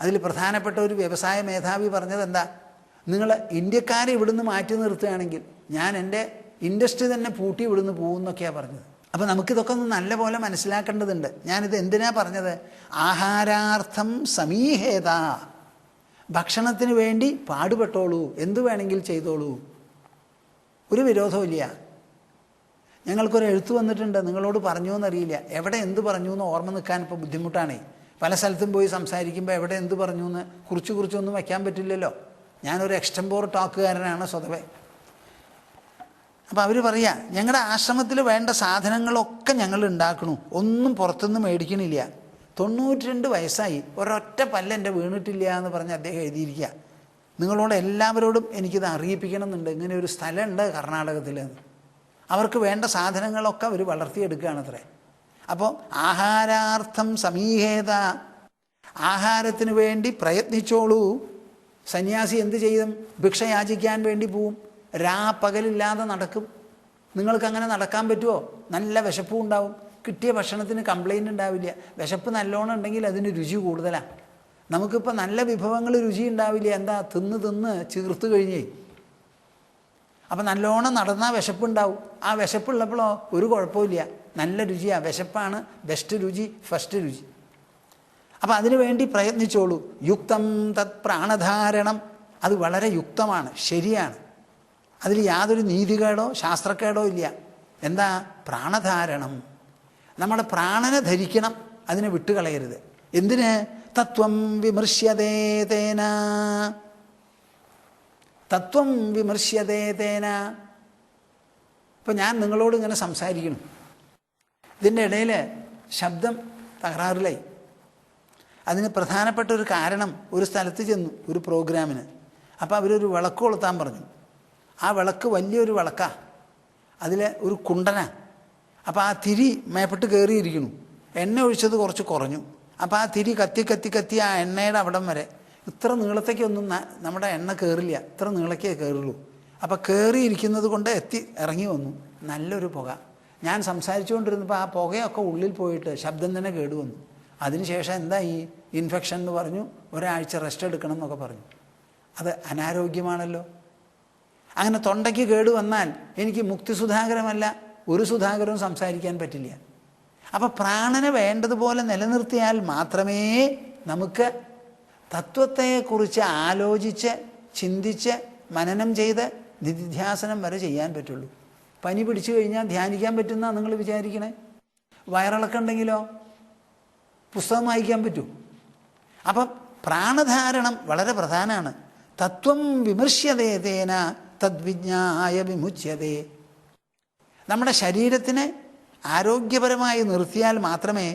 അതിൽ പ്രധാനപ്പെട്ട ഒരു വ്യവസായ മേധാവി പറഞ്ഞത് എന്താ? നിങ്ങൾ ഇന്ത്യക്കാരെ ഇവിടുന്ന് മാറ്റി നിർത്തുകയാണെങ്കിൽ ഞാൻ എൻ്റെ ഇൻഡസ്ട്രി തന്നെ പൂട്ടി ഇവിടുന്ന് പോകുമെന്നൊക്കെയാണ് പറഞ്ഞത്. അപ്പോൾ നമുക്കിതൊക്കെ ഒന്ന് നല്ല പോലെ മനസ്സിലാക്കേണ്ടതുണ്ട്. ഞാനിത് എന്തിനാ പറഞ്ഞത്? ആഹാരാർത്ഥം സമീഹേത, ഭക്ഷണത്തിന് വേണ്ടി പാടുപെട്ടോളൂ, എന്തു വേണമെങ്കിൽ ചെയ്തോളൂ, ഒരു വിരോധമില്ല. ഞങ്ങൾക്കൊരു എഴുത്ത് വന്നിട്ടുണ്ട്, നിങ്ങളോട് പറഞ്ഞു എന്നറിയില്ല. എവിടെ എന്ത് പറഞ്ഞു എന്ന് ഓർമ്മ നിൽക്കാൻ ഇപ്പോൾ ബുദ്ധിമുട്ടാണേ. പല സ്ഥലത്തും പോയി സംസാരിക്കുമ്പോൾ എവിടെ എന്ത് പറഞ്ഞു എന്ന് കുറിച്ചൊന്നും വയ്ക്കാൻ പറ്റില്ലല്ലോ. ഞാനൊരു എക്സ്റ്റംപോർ ടോക്കുകാരനാണ് സ്വതവേ. അപ്പോൾ അവർ പറയുക, ഞങ്ങളുടെ ആശ്രമത്തിൽ വേണ്ട സാധനങ്ങളൊക്കെ ഞങ്ങൾ ഉണ്ടാക്കണു, ഒന്നും പുറത്തുനിന്ന് മേടിക്കണില്ല. 92 വയസ്സായി, ഒരൊറ്റ പല്ലെൻ്റെ വീണിട്ടില്ല എന്ന് പറഞ്ഞ് അദ്ദേഹം എഴുതിയിരിക്കുക. നിങ്ങളോട് എല്ലാവരോടും എനിക്കിത് അറിയിപ്പിക്കണം എന്നുണ്ട്, ഇങ്ങനെ ഒരു സ്ഥലമുണ്ട് കർണാടകത്തിൽ. അവർക്ക് വേണ്ട സാധനങ്ങളൊക്കെ അവർ വളർത്തിയെടുക്കുകയാണത്രേ. അപ്പോൾ ആഹാരാർത്ഥം സമീഹേത, ആഹാരത്തിന് വേണ്ടി പ്രയത്നിച്ചോളൂ. സന്യാസി എന്ത് ചെയ്യും? ഭിക്ഷ യാചിക്കാൻ വേണ്ടി പോവും, പകലില്ലാതെ നടക്കും. നിങ്ങൾക്കങ്ങനെ നടക്കാൻ പറ്റുമോ? നല്ല വിശപ്പും ഉണ്ടാവും, കിട്ടിയ ഭക്ഷണത്തിന് കംപ്ലൈൻറ്റ് ഉണ്ടാവില്ല. വിശപ്പ് നല്ലോണം ഉണ്ടെങ്കിൽ അതിന് രുചി കൂടുതലാണ്. നമുക്കിപ്പോൾ നല്ല വിഭവങ്ങൾ രുചി ഉണ്ടാവില്ല. എന്താ? തിന്ന് തിന്ന് ചീർത്ത് കഴിഞ്ഞേ. അപ്പം നല്ലോണം നടന്നാൽ വിശപ്പുണ്ടാവും. ആ വിശപ്പുള്ളപ്പോഴോ ഒരു കുഴപ്പമില്ല, നല്ല രുചിയാണ്. വിശപ്പാണ് ബെസ്റ്റ് രുചി, ഫസ്റ്റ് രുചി. അപ്പം അതിനു വേണ്ടി പ്രയത്നിച്ചോളൂ. യുക്തം തത് പ്രാണധാരണം, അത് വളരെ യുക്തമാണ്, ശരിയാണ്. അതിൽ യാതൊരു നീതികേടോ ശാസ്ത്രക്കേടോ ഇല്ല. എന്താ? പ്രാണധാരണം. നമ്മുടെ പ്രാണനെ ധരിക്കണം, അതിനെ വിട്ടുകളയരുത്. എന്തിന്? തത്വം വിമർശ്യതേ തേന, തത്വം വിമർശ്യതേ തേന. ഇപ്പം ഞാൻ നിങ്ങളോട് ഇങ്ങനെ സംസാരിക്കണം, ഇതിൻ്റെ ഇടയിൽ ശബ്ദം തകരാറിലായി. അതിന് പ്രധാനപ്പെട്ട ഒരു കാരണം, ഒരു സ്ഥലത്ത് ചെന്നു ഒരു പ്രോഗ്രാമിന്. അപ്പോൾ അവരൊരു വിളക്ക് കൊളുത്താൻ പറഞ്ഞു. ആ വിളക്ക് വലിയൊരു വിളക്കാണ്, അതിൽ ഒരു കുണ്ടനാണ്. അപ്പോൾ ആ തിരി മേപ്പെട്ട് കയറിയിരിക്കുന്നു. എണ്ണ ഒഴിച്ചത് കുറച്ച് കുറഞ്ഞു. അപ്പോൾ ആ തിരി കത്തി കത്തി കത്തി ആ എണ്ണയുടെ അവിടം വരെ, ഇത്ര നീളത്തേക്കൊന്നും നമ്മുടെ എണ്ണ കയറില്ല, ഇത്ര നീളക്കേ കയറുള്ളൂ. അപ്പോൾ കയറിയിരിക്കുന്നത് കൊണ്ട് ഇറങ്ങി വന്നു നല്ലൊരു പുക. ഞാൻ സംസാരിച്ചുകൊണ്ടിരുന്നപ്പോൾ ആ പുകയൊക്കെ ഉള്ളിൽ പോയിട്ട് ശബ്ദം തന്നെ കേടുവന്നു. അതിനുശേഷം എന്താ ഈ ഇൻഫെക്ഷൻ എന്ന് പറഞ്ഞു, ഒരാഴ്ച റെസ്റ്റ് എടുക്കണം എന്നൊക്കെ പറഞ്ഞു. അത് അനാരോഗ്യമാണല്ലോ. അങ്ങനെ തൊണ്ടയ്ക്ക് കേട് വന്നാൽ എനിക്ക് മുക്തി സുധാകരമല്ല ഒരു സുധാകരവും സംസാരിക്കാൻ പറ്റില്ല. അപ്പം പ്രാണനെ വേണ്ടതുപോലെ നിലനിർത്തിയാൽ മാത്രമേ നമുക്ക് തത്വത്തെക്കുറിച്ച് ആലോചിച്ച് ചിന്തിച്ച് മനനം ചെയ്ത് നിധിധ്യാസനം വരെ ചെയ്യാൻ പറ്റുള്ളൂ. പനി പിടിച്ചു കഴിഞ്ഞാൽ ധ്യാനിക്കാൻ പറ്റുമെന്നാണ് നിങ്ങൾ വിചാരിക്കണേ? വയറിളക്കുണ്ടെങ്കിലോ പുസ്തകം വായിക്കാൻ പറ്റൂ? അപ്പം പ്രാണധാരണം വളരെ പ്രധാനമാണ്. തത്വം വിമർശ്യതേ തേന തദ്വിജ്ഞായ വിമുച്യതേ. നമ്മുടെ ശരീരത്തിനെ ആരോഗ്യപരമായി നിർത്തിയാൽ മാത്രമേ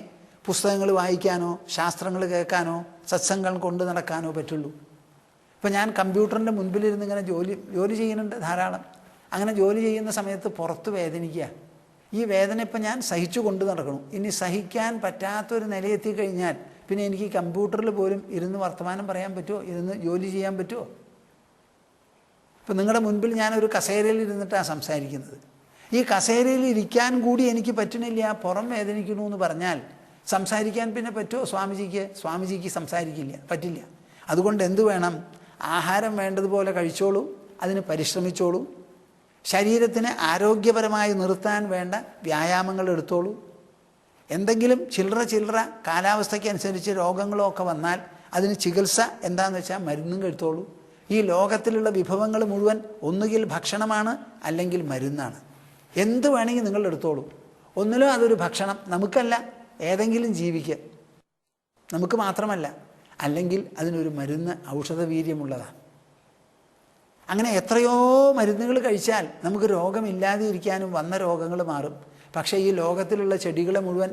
പുസ്തകങ്ങൾ വായിക്കാനോ ശാസ്ത്രങ്ങൾ കേൾക്കാനോ സത്സംഗങ്ങൾ കൊണ്ട് നടക്കാനോ പറ്റുള്ളൂ. ഇപ്പം ഞാൻ കമ്പ്യൂട്ടറിൻ്റെ മുൻപിലിരുന്ന് ഇങ്ങനെ ജോലി ചെയ്യുന്നുണ്ട് ധാരാളം. അങ്ങനെ ജോലി ചെയ്യുന്ന സമയത്ത് പുറത്ത് വേദനിക്കുക. ഈ വേദന ഇപ്പം ഞാൻ സഹിച്ചു കൊണ്ട് നടക്കണം. ഇനി സഹിക്കാൻ പറ്റാത്തൊരു നിലയെത്തിക്കഴിഞ്ഞാൽ പിന്നെ എനിക്ക് കമ്പ്യൂട്ടറിൽ പോലും ഇരുന്ന് വർത്തമാനം പറയാൻ പറ്റുമോ? ഇരുന്ന് ജോലി ചെയ്യാൻ പറ്റുമോ? ഇപ്പം നിങ്ങളുടെ മുൻപിൽ ഞാനൊരു കസേരയിൽ ഇരുന്നിട്ടാണ് സംസാരിക്കുന്നത്. ഈ കസേരയിൽ ഇരിക്കാൻ കൂടി എനിക്ക് പറ്റണില്ല, പുറം വേദനിക്കണു എന്ന് പറഞ്ഞാൽ സംസാരിക്കാൻ പിന്നെ പറ്റുമോ സ്വാമിജിക്ക്? സ്വാമിജിക്ക് സംസാരിക്കില്ല, പറ്റില്ല. അതുകൊണ്ട് എന്തു വേണം? ആഹാരം വേണ്ടതുപോലെ കഴിച്ചോളൂ, അതിന് പരിശ്രമിച്ചോളൂ, ശരീരത്തിന് ആരോഗ്യപരമായി നിർത്താൻ വേണ്ട വ്യായാമങ്ങൾ എടുത്തോളൂ. എന്തെങ്കിലും ചില്ലറ കാലാവസ്ഥയ്ക്കനുസരിച്ച് രോഗങ്ങളോ ഒക്കെ വന്നാൽ അതിന് ചികിത്സ എന്താണെന്ന് വെച്ചാൽ മരുന്നും കഴിത്തോളൂ. ഈ ലോകത്തിലുള്ള വിഭവങ്ങൾ മുഴുവൻ ഒന്നുകിൽ ഭക്ഷണമാണ് അല്ലെങ്കിൽ മരുന്നാണ്. എന്ത് വേണമെങ്കിൽ നിങ്ങൾ എടുത്തോളൂ. ഒന്നിലും അതൊരു ഭക്ഷണം, നമുക്കല്ല, ഏതെങ്കിലും ജീവിക്ക്, നമുക്ക് മാത്രമല്ല. അല്ലെങ്കിൽ അതിനൊരു മരുന്ന്, ഔഷധവീര്യമുള്ളതാണ്. അങ്ങനെ എത്രയോ മരുന്നുകൾ കഴിച്ചാൽ നമുക്ക് രോഗമില്ലാതെ ഇരിക്കാനും വന്ന രോഗങ്ങൾ മാറും. പക്ഷേ ഈ ലോകത്തിലുള്ള ചെടികളെ മുഴുവൻ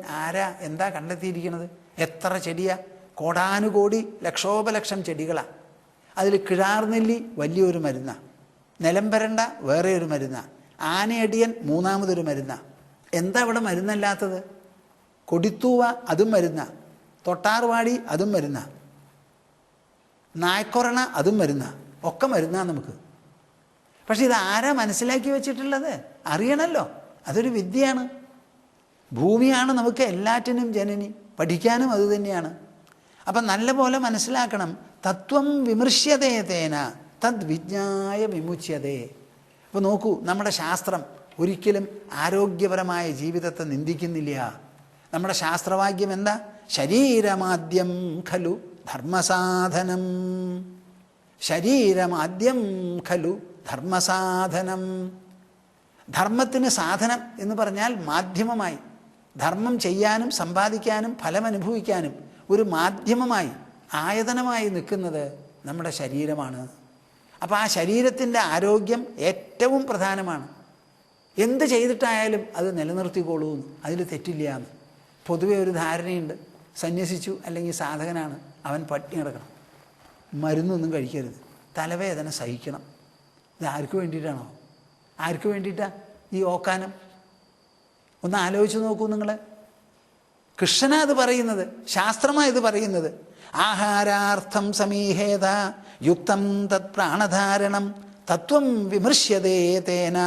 എന്താ കണ്ടെത്തിയിരിക്കുന്നത്? എത്ര ചെടിയാ? കോടാനുകോടി ലക്ഷോപലക്ഷം ചെടികളാണ്. അതിൽ കിഴാർനെല്ലി വലിയൊരു മരുന്നാണ്, നിലംപരണ്ട വേറെ ഒരു മരുന്നാണ്, ആനയടിയൻ മൂന്നാമതൊരു മരുന്നാണ്. എന്താ ഇവിടെ മരുന്നല്ലാത്തത്? കൊടിത്തൂവ അതും മരുന്നാണ്, തൊട്ടാർവാടി അതും മരുന്നാണ്, നായ്ക്കൊറണ അതും മരുന്നാണ്, ഒക്കെ മരുന്നാണ് നമുക്ക്. പക്ഷെ ഇത് മനസ്സിലാക്കി വെച്ചിട്ടുള്ളത്? അറിയണമല്ലോ, അതൊരു വിദ്യയാണ്. ഭൂമിയാണ് നമുക്ക് എല്ലാറ്റിനും ജനനി, പഠിക്കാനും അത് തന്നെയാണ്. അപ്പം നല്ല പോലെ മനസ്സിലാക്കണം. തത്വം വിമർശ്യതേ തേന തദ്വിജ്ഞായ വിമുച്യതേ. അപ്പോൾ നോക്കൂ, നമ്മുടെ ശാസ്ത്രം ഒരിക്കലും ആരോഗ്യപരമായ ജീവിതത്തെ നിന്ദിക്കുന്നില്ല. നമ്മുടെ ശാസ്ത്രവാക്യം എന്താ? ശരീരമാദ്യം ഖലു ധർമ്മസാധനം. ശരീരമാദ്യം ഖലു ധർമ്മസാധനം. ധർമ്മത്തിന് സാധനം എന്ന് പറഞ്ഞാൽ മാധ്യമമായി, ധർമ്മം ചെയ്യാനും സമ്പാദിക്കാനും ഫലമനുഭവിക്കാനും ഒരു മാധ്യമമായി ആയതനമായി നിൽക്കുന്നത് നമ്മുടെ ശരീരമാണ്. അപ്പോൾ ആ ശരീരത്തിൻ്റെ ആരോഗ്യം ഏറ്റവും പ്രധാനമാണ്. എന്ത് ചെയ്തിട്ടായാലും അത് നിലനിർത്തിക്കോളൂ എന്ന്, അതിൽ തെറ്റില്ല എന്ന്. പൊതുവെ ഒരു ധാരണയുണ്ട്, സന്യസിച്ചു അല്ലെങ്കിൽ സാധകനാണ് അവൻ പട്ടിണി കിടക്കണം, മരുന്നൊന്നും കഴിക്കരുത്, തലവേദന സഹിക്കണം. ഇത് ആർക്ക് വേണ്ടിയിട്ടാണോ? ആർക്ക് വേണ്ടിയിട്ടാണ് ഈ ഓക്കാനം? ഒന്ന് ആലോചിച്ച് നോക്കൂ നിങ്ങൾ. കൃഷ്ണനാ ഇത് പറയുന്നത്, ശാസ്ത്രമാണ് ഇത് പറയുന്നത്. ആഹാരാർത്ഥം സമീഹേത യുക്തം തത് പ്രാണധാരണം തത്വം വിമർശ്യതേ തേന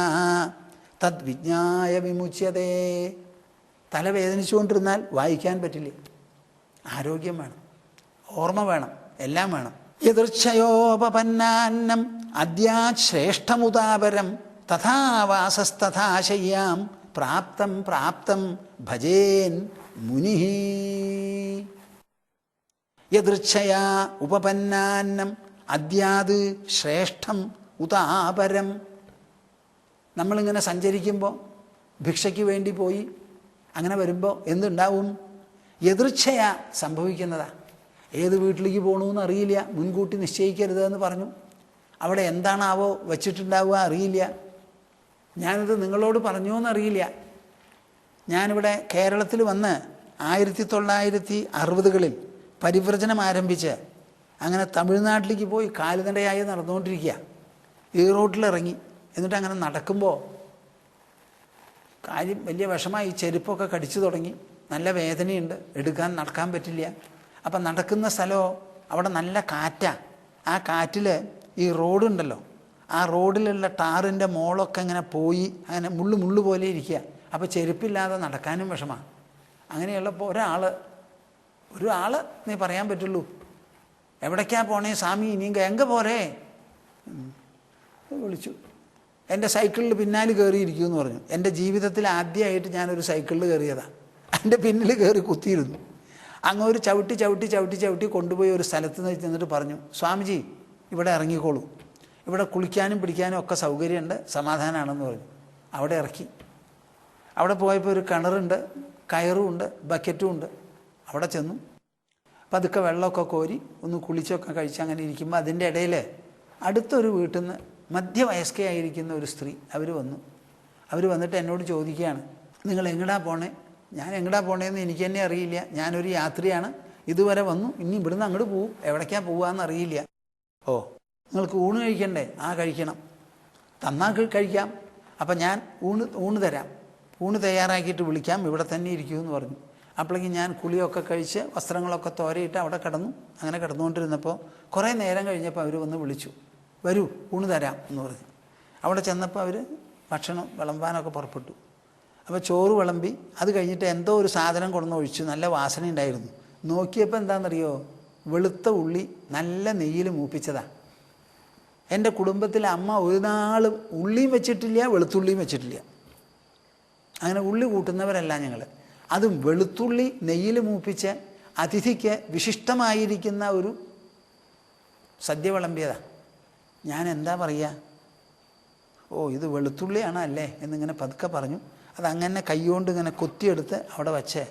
തദ്വിജ്ഞായ വിമുച്യതേ. തലവേദനിച്ചുകൊണ്ടിരുന്നാൽ വായിക്കാൻ പറ്റില്ല. ആരോഗ്യം വേണം, ഓർമ്മ വേണം, എല്ലാം വേണം. യദൃച്ഛയോപപന്നാന്നം അദ്യാത് ശ്രേഷ്ഠമുദാപരം തഥാ വാസസ്തഥാ ശയ്യാം പ്രാപ്തം പ്രാപ്തം ഭജേൻ മുനി. യദൃച്ഛയാ ഉപപന്നാന്നം അദ്യാത് ശ്രേഷ്ഠം ഉദാപരം. നമ്മളിങ്ങനെ സഞ്ചരിക്കുമ്പോൾ ഭിക്ഷയ്ക്ക് വേണ്ടി പോയി അങ്ങനെ വരുമ്പോൾ എന്തുണ്ടാവും? യദൃച്ഛയാ സംഭവിക്കുന്നതാ. ഏത് വീട്ടിലേക്ക് പോകണമെന്ന് അറിയില്ല, മുൻകൂട്ടി നിശ്ചയിക്കരുതെന്ന് പറഞ്ഞു. അവിടെ എന്താണാവോ വച്ചിട്ടുണ്ടാവുക അറിയില്ല. ഞാനിത് നിങ്ങളോട് പറഞ്ഞോന്നറിയില്ല. ഞാനിവിടെ കേരളത്തിൽ വന്ന് 1960കളിൽ പരിവ്രജനം ആരംഭിച്ച് അങ്ങനെ തമിഴ്നാട്ടിലേക്ക് പോയി കാൽനടയായി നടന്നുകൊണ്ടിരിക്കുക. ഈ റോട്ടിലിറങ്ങി എന്നിട്ട് അങ്ങനെ നടക്കുമ്പോൾ കാര്യം വലിയ വിഷമായി. ചെരുപ്പൊക്കെ കടിച്ചു തുടങ്ങി, നല്ല വേദനയുണ്ട്, നടക്കാൻ പറ്റില്ല. അപ്പം നടക്കുന്ന സ്ഥലമോ അവിടെ നല്ല കാറ്റാണ്. ആ കാറ്റിൽ ഈ റോഡുണ്ടല്ലോ, ആ റോഡിലുള്ള ടാറിൻ്റെ മോളൊക്കെ ഇങ്ങനെ പോയി അങ്ങനെ മുള്ളു പോലെ ഇരിക്കുക. അപ്പോൾ ചെരുപ്പില്ലാതെ നടക്കാനും വിഷമമാണ്. അങ്ങനെയുള്ളപ്പോൾ ഒരാൾ നീ പറയാൻ പറ്റുള്ളൂ, എവിടേക്കാ പോണേ സ്വാമി, നീങ്ക എങ്ക പോരേ വിളിച്ചു. എൻ്റെ സൈക്കിളിൽ പിന്നാലെ കയറിയിരിക്കുമെന്ന് പറഞ്ഞു. എൻ്റെ ജീവിതത്തിൽ ആദ്യമായിട്ട് ഞാനൊരു സൈക്കിളിൽ കയറിയതാണ്. എൻ്റെ പിന്നിൽ കയറി കുത്തിയിരുന്നു. അങ്ങൊരു ചവിട്ടി കൊണ്ടുപോയി ഒരു സ്ഥലത്ത് നിന്ന് ചെന്നിട്ട് പറഞ്ഞു, സ്വാമിജി ഇവിടെ ഇറങ്ങിക്കോളൂ, ഇവിടെ കുളിക്കാനും പിടിക്കാനും ഒക്കെ സൗകര്യമുണ്ട്, സമാധാനമാണെന്ന് പറഞ്ഞു. അവിടെ ഇറക്കി. അവിടെ പോയപ്പോൾ ഒരു കിണറുണ്ട്, കയറുമുണ്ട്, ബക്കറ്റും ഉണ്ട്. അവിടെ ചെന്നു പതുക്കെ വെള്ളമൊക്കെ കോരി ഒന്ന് കുളിച്ചൊക്കെ കഴിച്ച് അങ്ങനെ ഇരിക്കുമ്പോൾ അതിൻ്റെ ഇടയിൽ അടുത്തൊരു വീട്ടിൽ നിന്ന് മധ്യവയസ്കയായിരിക്കുന്ന ഒരു സ്ത്രീ അവർ വന്നിട്ട് എന്നോട് ചോദിക്കുകയാണ്, നിങ്ങൾ എങ്ങടാ പോണേ? ഞാൻ എങ്ങടാ പോണേന്ന് എനിക്ക് തന്നെ അറിയില്ല, ഞാനൊരു യാത്രിയാണ്, ഇതുവരെ വന്നു, ഇനി ഇവിടുന്ന് അങ്ങോട്ട് പോവും, എവിടേക്കാ പോവാന്ന് അറിയില്ല. ഓ, നിങ്ങൾക്ക് ഊണ് കഴിക്കണ്ടേ? ആ കഴിക്കണം, തന്നാൽ കഴിക്കാം. അപ്പം ഞാൻ ഊണ് തരാം, ഊണ് തയ്യാറാക്കിയിട്ട് വിളിക്കാം, ഇവിടെ തന്നെ ഇരിക്കുമെന്ന് പറഞ്ഞു. അപ്പോഴേക്കും ഞാൻ കുളിയൊക്കെ കഴിച്ച് വസ്ത്രങ്ങളൊക്കെ തോരയിട്ട് അവിടെ കിടന്നു. അങ്ങനെ കിടന്നുകൊണ്ടിരുന്നപ്പോൾ കുറേ നേരം കഴിഞ്ഞപ്പോൾ അവർ വന്ന് വിളിച്ചു, വരൂ ഊണ് തരാം എന്ന് പറഞ്ഞു. അവിടെ ചെന്നപ്പോൾ അവർ ഭക്ഷണം വിളമ്പാനൊക്കെ പുറപ്പെട്ടു. അപ്പോൾ ചോറ് വിളമ്പി, അത് കഴിഞ്ഞിട്ട് എന്തോ ഒരു സാധനം കൊണ്ടുവന്ന് ഒഴിച്ചു, നല്ല വാസന ഉണ്ടായിരുന്നു. നോക്കിയപ്പോൾ എന്താണെന്നറിയോ, വെളുത്ത ഉള്ളി നല്ല നെയ്യിൽ മൂപ്പിച്ചതാണ്. എൻ്റെ കുടുംബത്തിൽ അമ്മ ഒരു നാളും ഉള്ളിയും വെച്ചിട്ടില്ല, വെളുത്തുള്ളിയും വെച്ചിട്ടില്ല. അങ്ങനെ ഉള്ളി കൂട്ടുന്നവരല്ല ഞങ്ങൾ. അതും വെളുത്തുള്ളി നെയ്യിൽ മൂപ്പിച്ച് അതിഥിക്ക് വിശിഷ്ടമായിരിക്കുന്ന ഒരു സദ്യ വിളമ്പിയതാണ്. ഞാൻ എന്താ പറയുക, ഓ ഇത് വെളുത്തുള്ളിയാണ് അല്ലേ എന്നിങ്ങനെ പതുക്കെ പറഞ്ഞു. അതങ്ങനെ കൈകൊണ്ട് ഇങ്ങനെ കൊത്തിയെടുത്ത് അവിടെ വച്ചേ,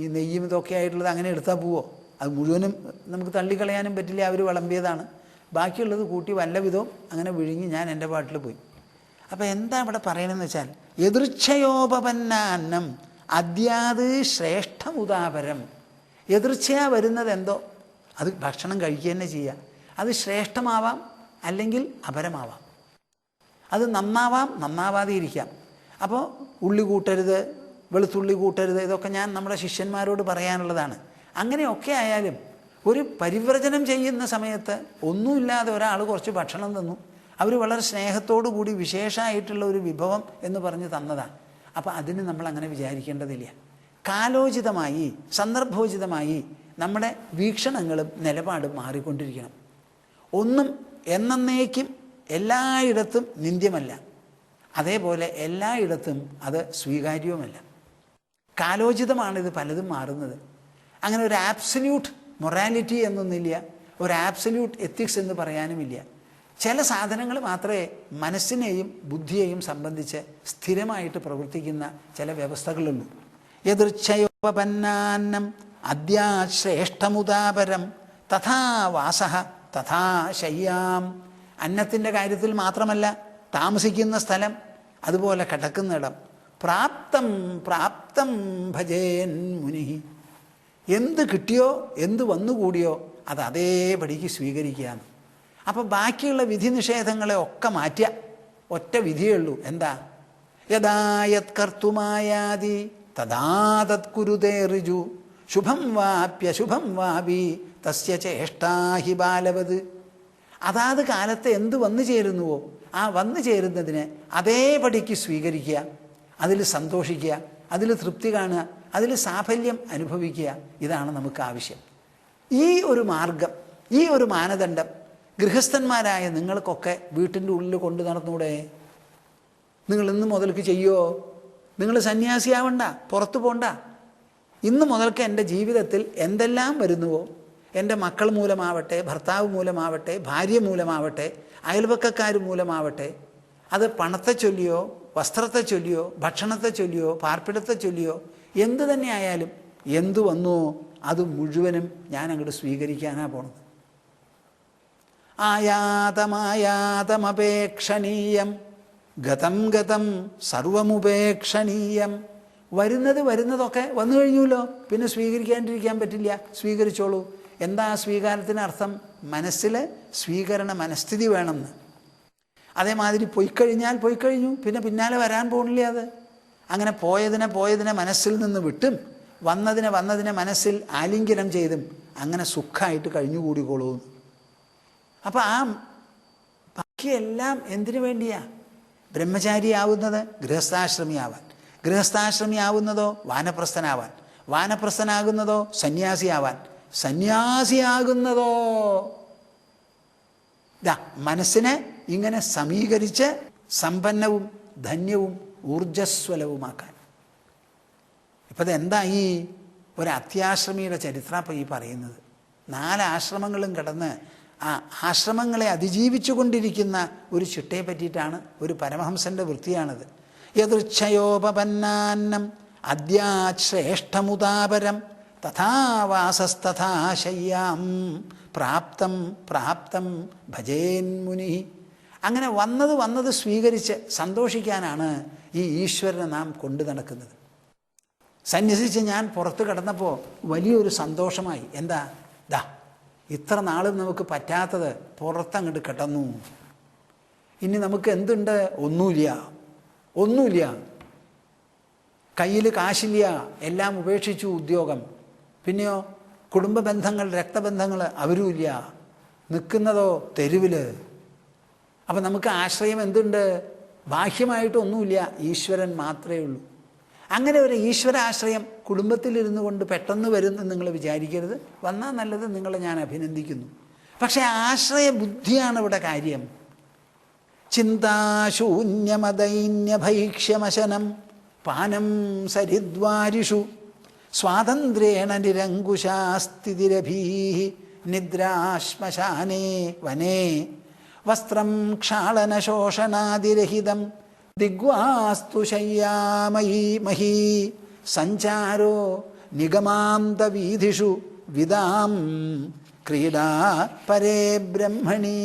ഈ നെയ്യും ഇതൊക്കെ ആയിട്ടുള്ളത് അങ്ങനെ എടുത്താൽ പോവോ? അത് മുഴുവനും നമുക്ക് തള്ളിക്കളയാനും പറ്റില്ല, അവർ വിളമ്പിയതാണ്. ബാക്കിയുള്ളത് കൂട്ടി വല്ല വിധവും അങ്ങനെ വിഴുങ്ങി ഞാൻ എൻ്റെ പാട്ടിൽ പോയി. അപ്പോൾ എന്താ ഇവിടെ പറയണമെന്ന് വെച്ചാൽ, യദൃച്ഛയോപപന്നാന്നം അദ്യാത് ശ്രേഷ്ഠമുദാപരം. എതിർച്ചയാ വരുന്നത് എന്തോ അത് ഭക്ഷണം കഴിക്കുക തന്നെ ചെയ്യുക. അത് ശ്രേഷ്ഠമാവാം, അല്ലെങ്കിൽ അപരമാവാം. അത് നന്നാവാം, നന്നാവാതെ ഇരിക്കാം. അപ്പോൾ ഉള്ളി കൂട്ടരുത്, വെളുത്തുള്ളി കൂട്ടരുത്, ഇതൊക്കെ ഞാൻ നമ്മുടെ ശിഷ്യന്മാരോട് പറയാനുള്ളതാണ്. അങ്ങനെയൊക്കെ ആയാലും ഒരു പരിവ്രജനം ചെയ്യുന്ന സമയത്ത് ഒന്നുമില്ലാതെ ഒരാൾ കുറച്ച് ഭക്ഷണം തന്നു, അവർ വളരെ സ്നേഹത്തോടു കൂടി വിശേഷമായിട്ടുള്ള ഒരു വിഭവം എന്ന് പറഞ്ഞ് തന്നതാണ്. അപ്പോൾ അതിന് നമ്മളങ്ങനെ വിചാരിക്കേണ്ടതില്ല. കാലോചിതമായി സന്ദർഭോചിതമായി നമ്മുടെ വീക്ഷണങ്ങളും നിലപാടും മാറിക്കൊണ്ടിരിക്കണം. ഒന്നും എന്നേക്കും എല്ലായിടത്തും നിന്ദ്യമല്ല, അതേപോലെ എല്ലായിടത്തും അത് സ്വീകാര്യവുമല്ല. കാലോചിതമാണിത് പലതും മാറുന്നത്. അങ്ങനെ ഒരു ആബ്സല്യൂട്ട് മൊറാലിറ്റി എന്നൊന്നില്ല, ഒരു ആബ്സല്യൂട്ട് എത്തിക്സ് എന്ന് പറയാനുമില്ല. ചില സാധനങ്ങൾ മാത്രമേ മനസ്സിനെയും ബുദ്ധിയെയും സംബന്ധിച്ച് സ്ഥിരമായിട്ട് പ്രവർത്തിക്കുന്ന ചില വ്യവസ്ഥകളുള്ളൂ. യദൃച്ഛയോപപന്നാന്നം അദ്യാ ശ്രേഷ്ഠമുദാപരം തഥാ വാസഃ തഥാ ശയ്യാം. അന്നത്തിൻ്റെ കാര്യത്തിൽ മാത്രമല്ല, താമസിക്കുന്ന സ്ഥലം, അതുപോലെ കിടക്കുന്നിടം. പ്രാപ്തം പ്രാപ്തം ഭജേൻ മുനി. എന്ത് കിട്ടിയോ എന്ത് വന്നുകൂടിയോ അത് അതേപടിക്ക് സ്വീകരിക്കുകയാണ്. അപ്പോൾ ബാക്കിയുള്ള വിധി നിഷേധങ്ങളെ ഒക്കെ മാറ്റുക. ഒറ്റ വിധിയേ ഉള്ളൂ, എന്താ? യഥായത് കർത്തുമായാതി തഥാ തത് കുരുതേ ഋജു ശുഭം വാപ്യശുഭം വാപി തസ്യ ചേഷ്ടാഹി ബാലവത്. അതാത് കാലത്ത് എന്ത് വന്നു ചേരുന്നുവോ ആ വന്നു ചേരുന്നതിനെ അതേപടിക്ക് സ്വീകരിക്കുക, അതിൽ സന്തോഷിക്കുക, അതിൽ തൃപ്തി കാണുക, അതിൽ സാഫല്യം അനുഭവിക്കുക. ഇതാണ് നമുക്ക് ആവശ്യം. ഈ ഒരു മാർഗം, ഈ ഒരു മാനദണ്ഡം ഗൃഹസ്ഥന്മാരായ നിങ്ങൾക്കൊക്കെ വീട്ടിൻ്റെ ഉള്ളിൽ കൊണ്ടു നടന്നൂടെ? നിങ്ങൾ ഇന്ന് മുതൽക്ക് ചെയ്യുമോ? നിങ്ങൾ സന്യാസിയാവണ്ട, പുറത്തു പോണ്ട. ഇന്ന് മുതൽക്ക് എൻ്റെ ജീവിതത്തിൽ എന്തെല്ലാം വരുന്നുവോ, എൻ്റെ മക്കൾ മൂലമാവട്ടെ, ഭർത്താവ് മൂലമാവട്ടെ, ഭാര്യ മൂലമാവട്ടെ, അയൽപക്കക്കാർ മൂലമാവട്ടെ, അത് പണത്തെ ചൊല്ലിയോ, വസ്ത്രത്തെ ചൊല്ലിയോ, ഭക്ഷണത്തെ ചൊല്ലിയോ, പാർപ്പിടത്തെ ചൊല്ലിയോ, എന്തു തന്നെ ആയാലും എന്തു വന്നുവോ അത് മുഴുവനും ഞാൻ അങ്ങോട്ട് സ്വീകരിക്കാനാണ് പോണത്. ആയാതമായാതമപേക്ഷണീയം ഗതം ഗതം സർവമുപേക്ഷണീയം. വരുന്നതൊക്കെ വന്നു കഴിഞ്ഞല്ലോ, പിന്നെ സ്വീകരിക്കാണ്ടിരിക്കാൻ പറ്റില്ല. സ്വീകരിച്ചോളൂ. എന്താ സ്വീകാരത്തിന് അർത്ഥം? മനസ്സിൽ സ്വീകരണ മനസ്ഥിതി വേണമെന്ന്. അതേമാതിരി പോയിക്കഴിഞ്ഞാൽ പോയിക്കഴിഞ്ഞു, പിന്നെ പിന്നാലെ വരാൻ പോകണില്ല. അത് അങ്ങനെ പോയതിനെ മനസ്സിൽ നിന്ന് വിട്ടും വന്നതിനെ മനസ്സിൽ ആലിംഗനം ചെയ്തും അങ്ങനെ സുഖമായിട്ട് കഴിഞ്ഞുകൂടിക്കോളൂ. അപ്പം ആ ബാക്കിയെല്ലാം എന്തിനു വേണ്ടിയാ? ബ്രഹ്മചാരിയാവുന്നത് ഗൃഹസ്ഥാശ്രമിയാവാൻ, ഗൃഹസ്ഥാശ്രമിയാവുന്നതോ വാനപ്രസ്ഥനാവാൻ, വാനപ്രസ്ഥനാകുന്നതോ സന്യാസിയാവാൻ, സന്യാസിയാകുന്നതോ മനസ്സിനെ ഇങ്ങനെ സമീകരിച്ച് സമ്പന്നവും ധന്യവും ഊർജ്ജസ്വലവുമാക്കാൻ. ഇപ്പം ഇതെന്താ ഈ ഒരു അത്യാശ്രമിയുടെ ചരിത്രം ഇപ്പം ഈ പറയുന്നത്? 4 ആശ്രമങ്ങളും കടന്ന് ആ ആശ്രമങ്ങളെ അതിജീവിച്ചു കൊണ്ടിരിക്കുന്ന ഒരു ചിട്ടയെ പറ്റിയിട്ടാണ്, ഒരു പരമഹംസൻ്റെ വൃത്തിയാണത്. യദൃച്ഛയോപപന്നാന്നം അദ്യാശ്രേഷ്ഠമുദാപരം തഥാവാസസ്തഥാശയ്യാം പ്രാപ്തം പ്രാപ്തം ഭജേന്മുനി. അങ്ങനെ വന്നത് സ്വീകരിച്ച് സന്തോഷിക്കാനാണ് ഈ ഈശ്വരനെ നാം കൊണ്ടു നടക്കുന്നത്. സന്യസിച്ച് ഞാൻ പുറത്ത് കിടന്നപ്പോൾ വലിയൊരു സന്തോഷമായി. എന്താ? ഇത്ര നാളും നമുക്ക് പറ്റാത്തത് പുറത്തങ്ങോട്ട് കിടന്നു. ഇനി നമുക്ക് എന്തുണ്ട്? ഒന്നുമില്ല. കയ്യിൽ കാശില്ല, എല്ലാം ഉപേക്ഷിച്ചു. ഉദ്യോഗം, പിന്നെയോ കുടുംബ ബന്ധങ്ങൾ, രക്തബന്ധങ്ങൾ അവരുമില്ല. നിൽക്കുന്നതോ തെരുവിൽ. അപ്പം നമുക്ക് ആശ്രയം എന്തുണ്ട്? ബാഹ്യമായിട്ടൊന്നുമില്ല, ഈശ്വരൻ മാത്രമേ ഉള്ളൂ. അങ്ങനെ ഒരു ഈശ്വരാശ്രയം കുടുംബത്തിലിരുന്നു കൊണ്ട് പെട്ടെന്ന് വരുമെന്ന് നിങ്ങൾ വിചാരിക്കരുത്. വന്നാൽ നല്ലത്, നിങ്ങളെ ഞാൻ അഭിനന്ദിക്കുന്നു. പക്ഷേ ആശ്രയ ബുദ്ധിയാണ് ഇവിടെ കാര്യം. ചിന്താശൂന്യമദൈന്യഭൈക്ഷ്യമശനം പാനം സരിദ്വാരിഷു സ്വാതന്ത്രേണ നിരങ്കുശാസ്ഥിതിരഭീഃ നിദ്രാശ്മശാനേ വനേ വസ്ത്രം ക്ഷാളനശോഷണാദിരഹിതം ദിഗ്വാസ്തു ശയ്യാമഹീ സഞ്ചാരോ നിഗമാന്തവീഥിഷു വിദാം ക്രീഡാ പരേ ബ്രഹ്മണി.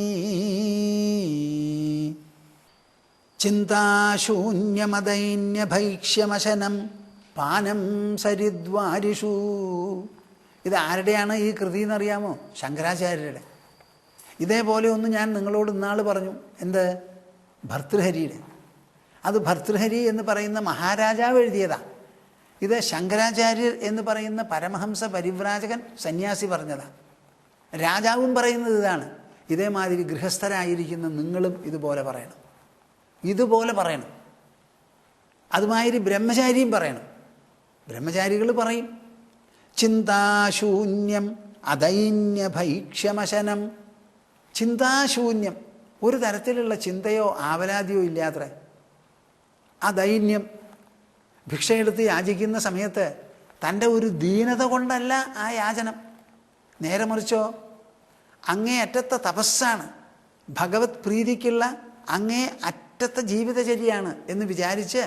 ചിന്താശൂന്യമദൈന്യഭൈക്ഷ്യമശനം പാനം സരിദ്വാരിഷു. ഇത് ആരുടെയാണ് ഈ കൃതി എന്നറിയാമോ? ശങ്കരാചാര്യരുടെ. ഇതേപോലെ ഒന്ന് ഞാൻ നിങ്ങളോട് ഇന്നാൾ പറഞ്ഞു. എന്ത്? ഭർതൃഹരിയുടെ. അത് ഭർതൃഹരി എന്ന് പറയുന്ന മഹാരാജാവ് എഴുതിയതാണ്. ഇത് ശങ്കരാചാര്യർ എന്ന് പറയുന്ന പരമഹംസ പരിവ്രാജകൻ സന്യാസി പറഞ്ഞതാണ്. രാജാവും പറയുന്നത് ഇതാണ്. ഇതേമാതിരി ഗൃഹസ്ഥരായിരിക്കുന്ന നിങ്ങളും ഇതുപോലെ പറയണം, ഇതുപോലെ പറയണം. അതുമാതിരി ബ്രഹ്മചാരിയും പറയണം. ബ്രഹ്മചാരികൾ പറയും ചിന്താശൂന്യം അദൈന്യഭൈക്ഷ്യമശനം. ചിന്താശൂന്യം, ഒരു തരത്തിലുള്ള ചിന്തയോ ആവലാതിയോ ഇല്ലാത്രേ. അദൈന്യം, ഭിക്ഷയെടുത്ത് യാചിക്കുന്ന സമയത്ത് തൻ്റെ ഒരു ദീനത കൊണ്ടല്ല ആ യാചനം. നേരെ മറിച്ചോ അങ്ങേ അറ്റത്തെ തപസ്സാണ്, ഭഗവത് പ്രീതിക്കുള്ള അങ്ങേ അറ്റത്തെ ജീവിതചര്യയാണ് എന്ന് വിചാരിച്ച്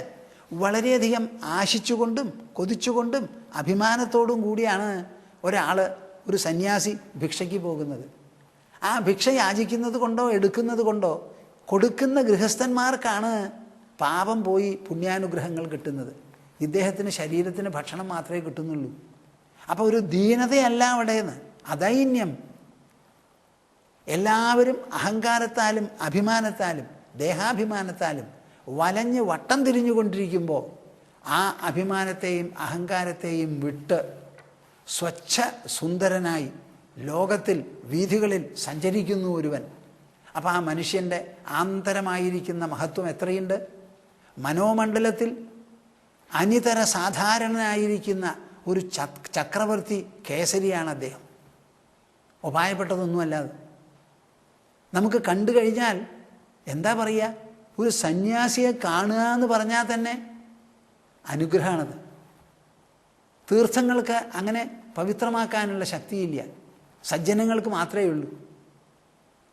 വളരെയധികം ആശിച്ചുകൊണ്ടും കൊതിച്ചുകൊണ്ടും അഭിമാനത്തോടും കൂടിയാണ് ഒരു സന്യാസി ഭിക്ഷയ്ക്ക് പോകുന്നത്. ആ ഭിക്ഷ യാചിക്കുന്നത് കൊണ്ടോ എടുക്കുന്നത് കൊണ്ടോ കൊടുക്കുന്ന ഗൃഹസ്ഥന്മാർക്കാണ് പാപം പോയി പുണ്യാനുഗ്രഹങ്ങൾ കിട്ടുന്നത്. ഇദ്ദേഹത്തിന് ശരീരത്തിന് ഭക്ഷണം മാത്രമേ കിട്ടുന്നുള്ളൂ. അപ്പോൾ ഒരു ദീനതയല്ല അവിടെയെന്ന്, അദൈന്യം. എല്ലാവരും അഹങ്കാരത്താലും അഭിമാനത്താലും ദേഹാഭിമാനത്താലും വലഞ്ഞ് വട്ടം തിരിഞ്ഞുകൊണ്ടിരിക്കുമ്പോൾ ആ അഭിമാനത്തെയും അഹങ്കാരത്തെയും വിട്ട് സ്വച്ഛ സുന്ദരനായി ലോകത്തിൽ വീഥികളിൽ സഞ്ചരിക്കുന്നു ഒരുവൻ. അപ്പോൾ ആ മനുഷ്യൻ്റെ ആന്തരമായിരിക്കുന്ന മഹത്വം എത്രയുണ്ട്! മനോമണ്ഡലത്തിൽ അനിതര സാധാരണനായിരിക്കുന്ന ഒരു ചക്രവർത്തി കേസരിയാണ് അദ്ദേഹം. ഉപായപ്പെട്ടതൊന്നുമല്ലാതെ. നമുക്ക് കണ്ടു കഴിഞ്ഞാൽ എന്താ പറയുക, ഒരു സന്യാസിയെ കാണുക എന്ന് പറഞ്ഞാൽ തന്നെ അനുഗ്രഹമാണത്. തീർത്ഥങ്ങൾക്ക് അങ്ങനെ പവിത്രമാക്കാനുള്ള ശക്തിയില്ല, സജ്ജനങ്ങൾക്ക് മാത്രമേ ഉള്ളൂ.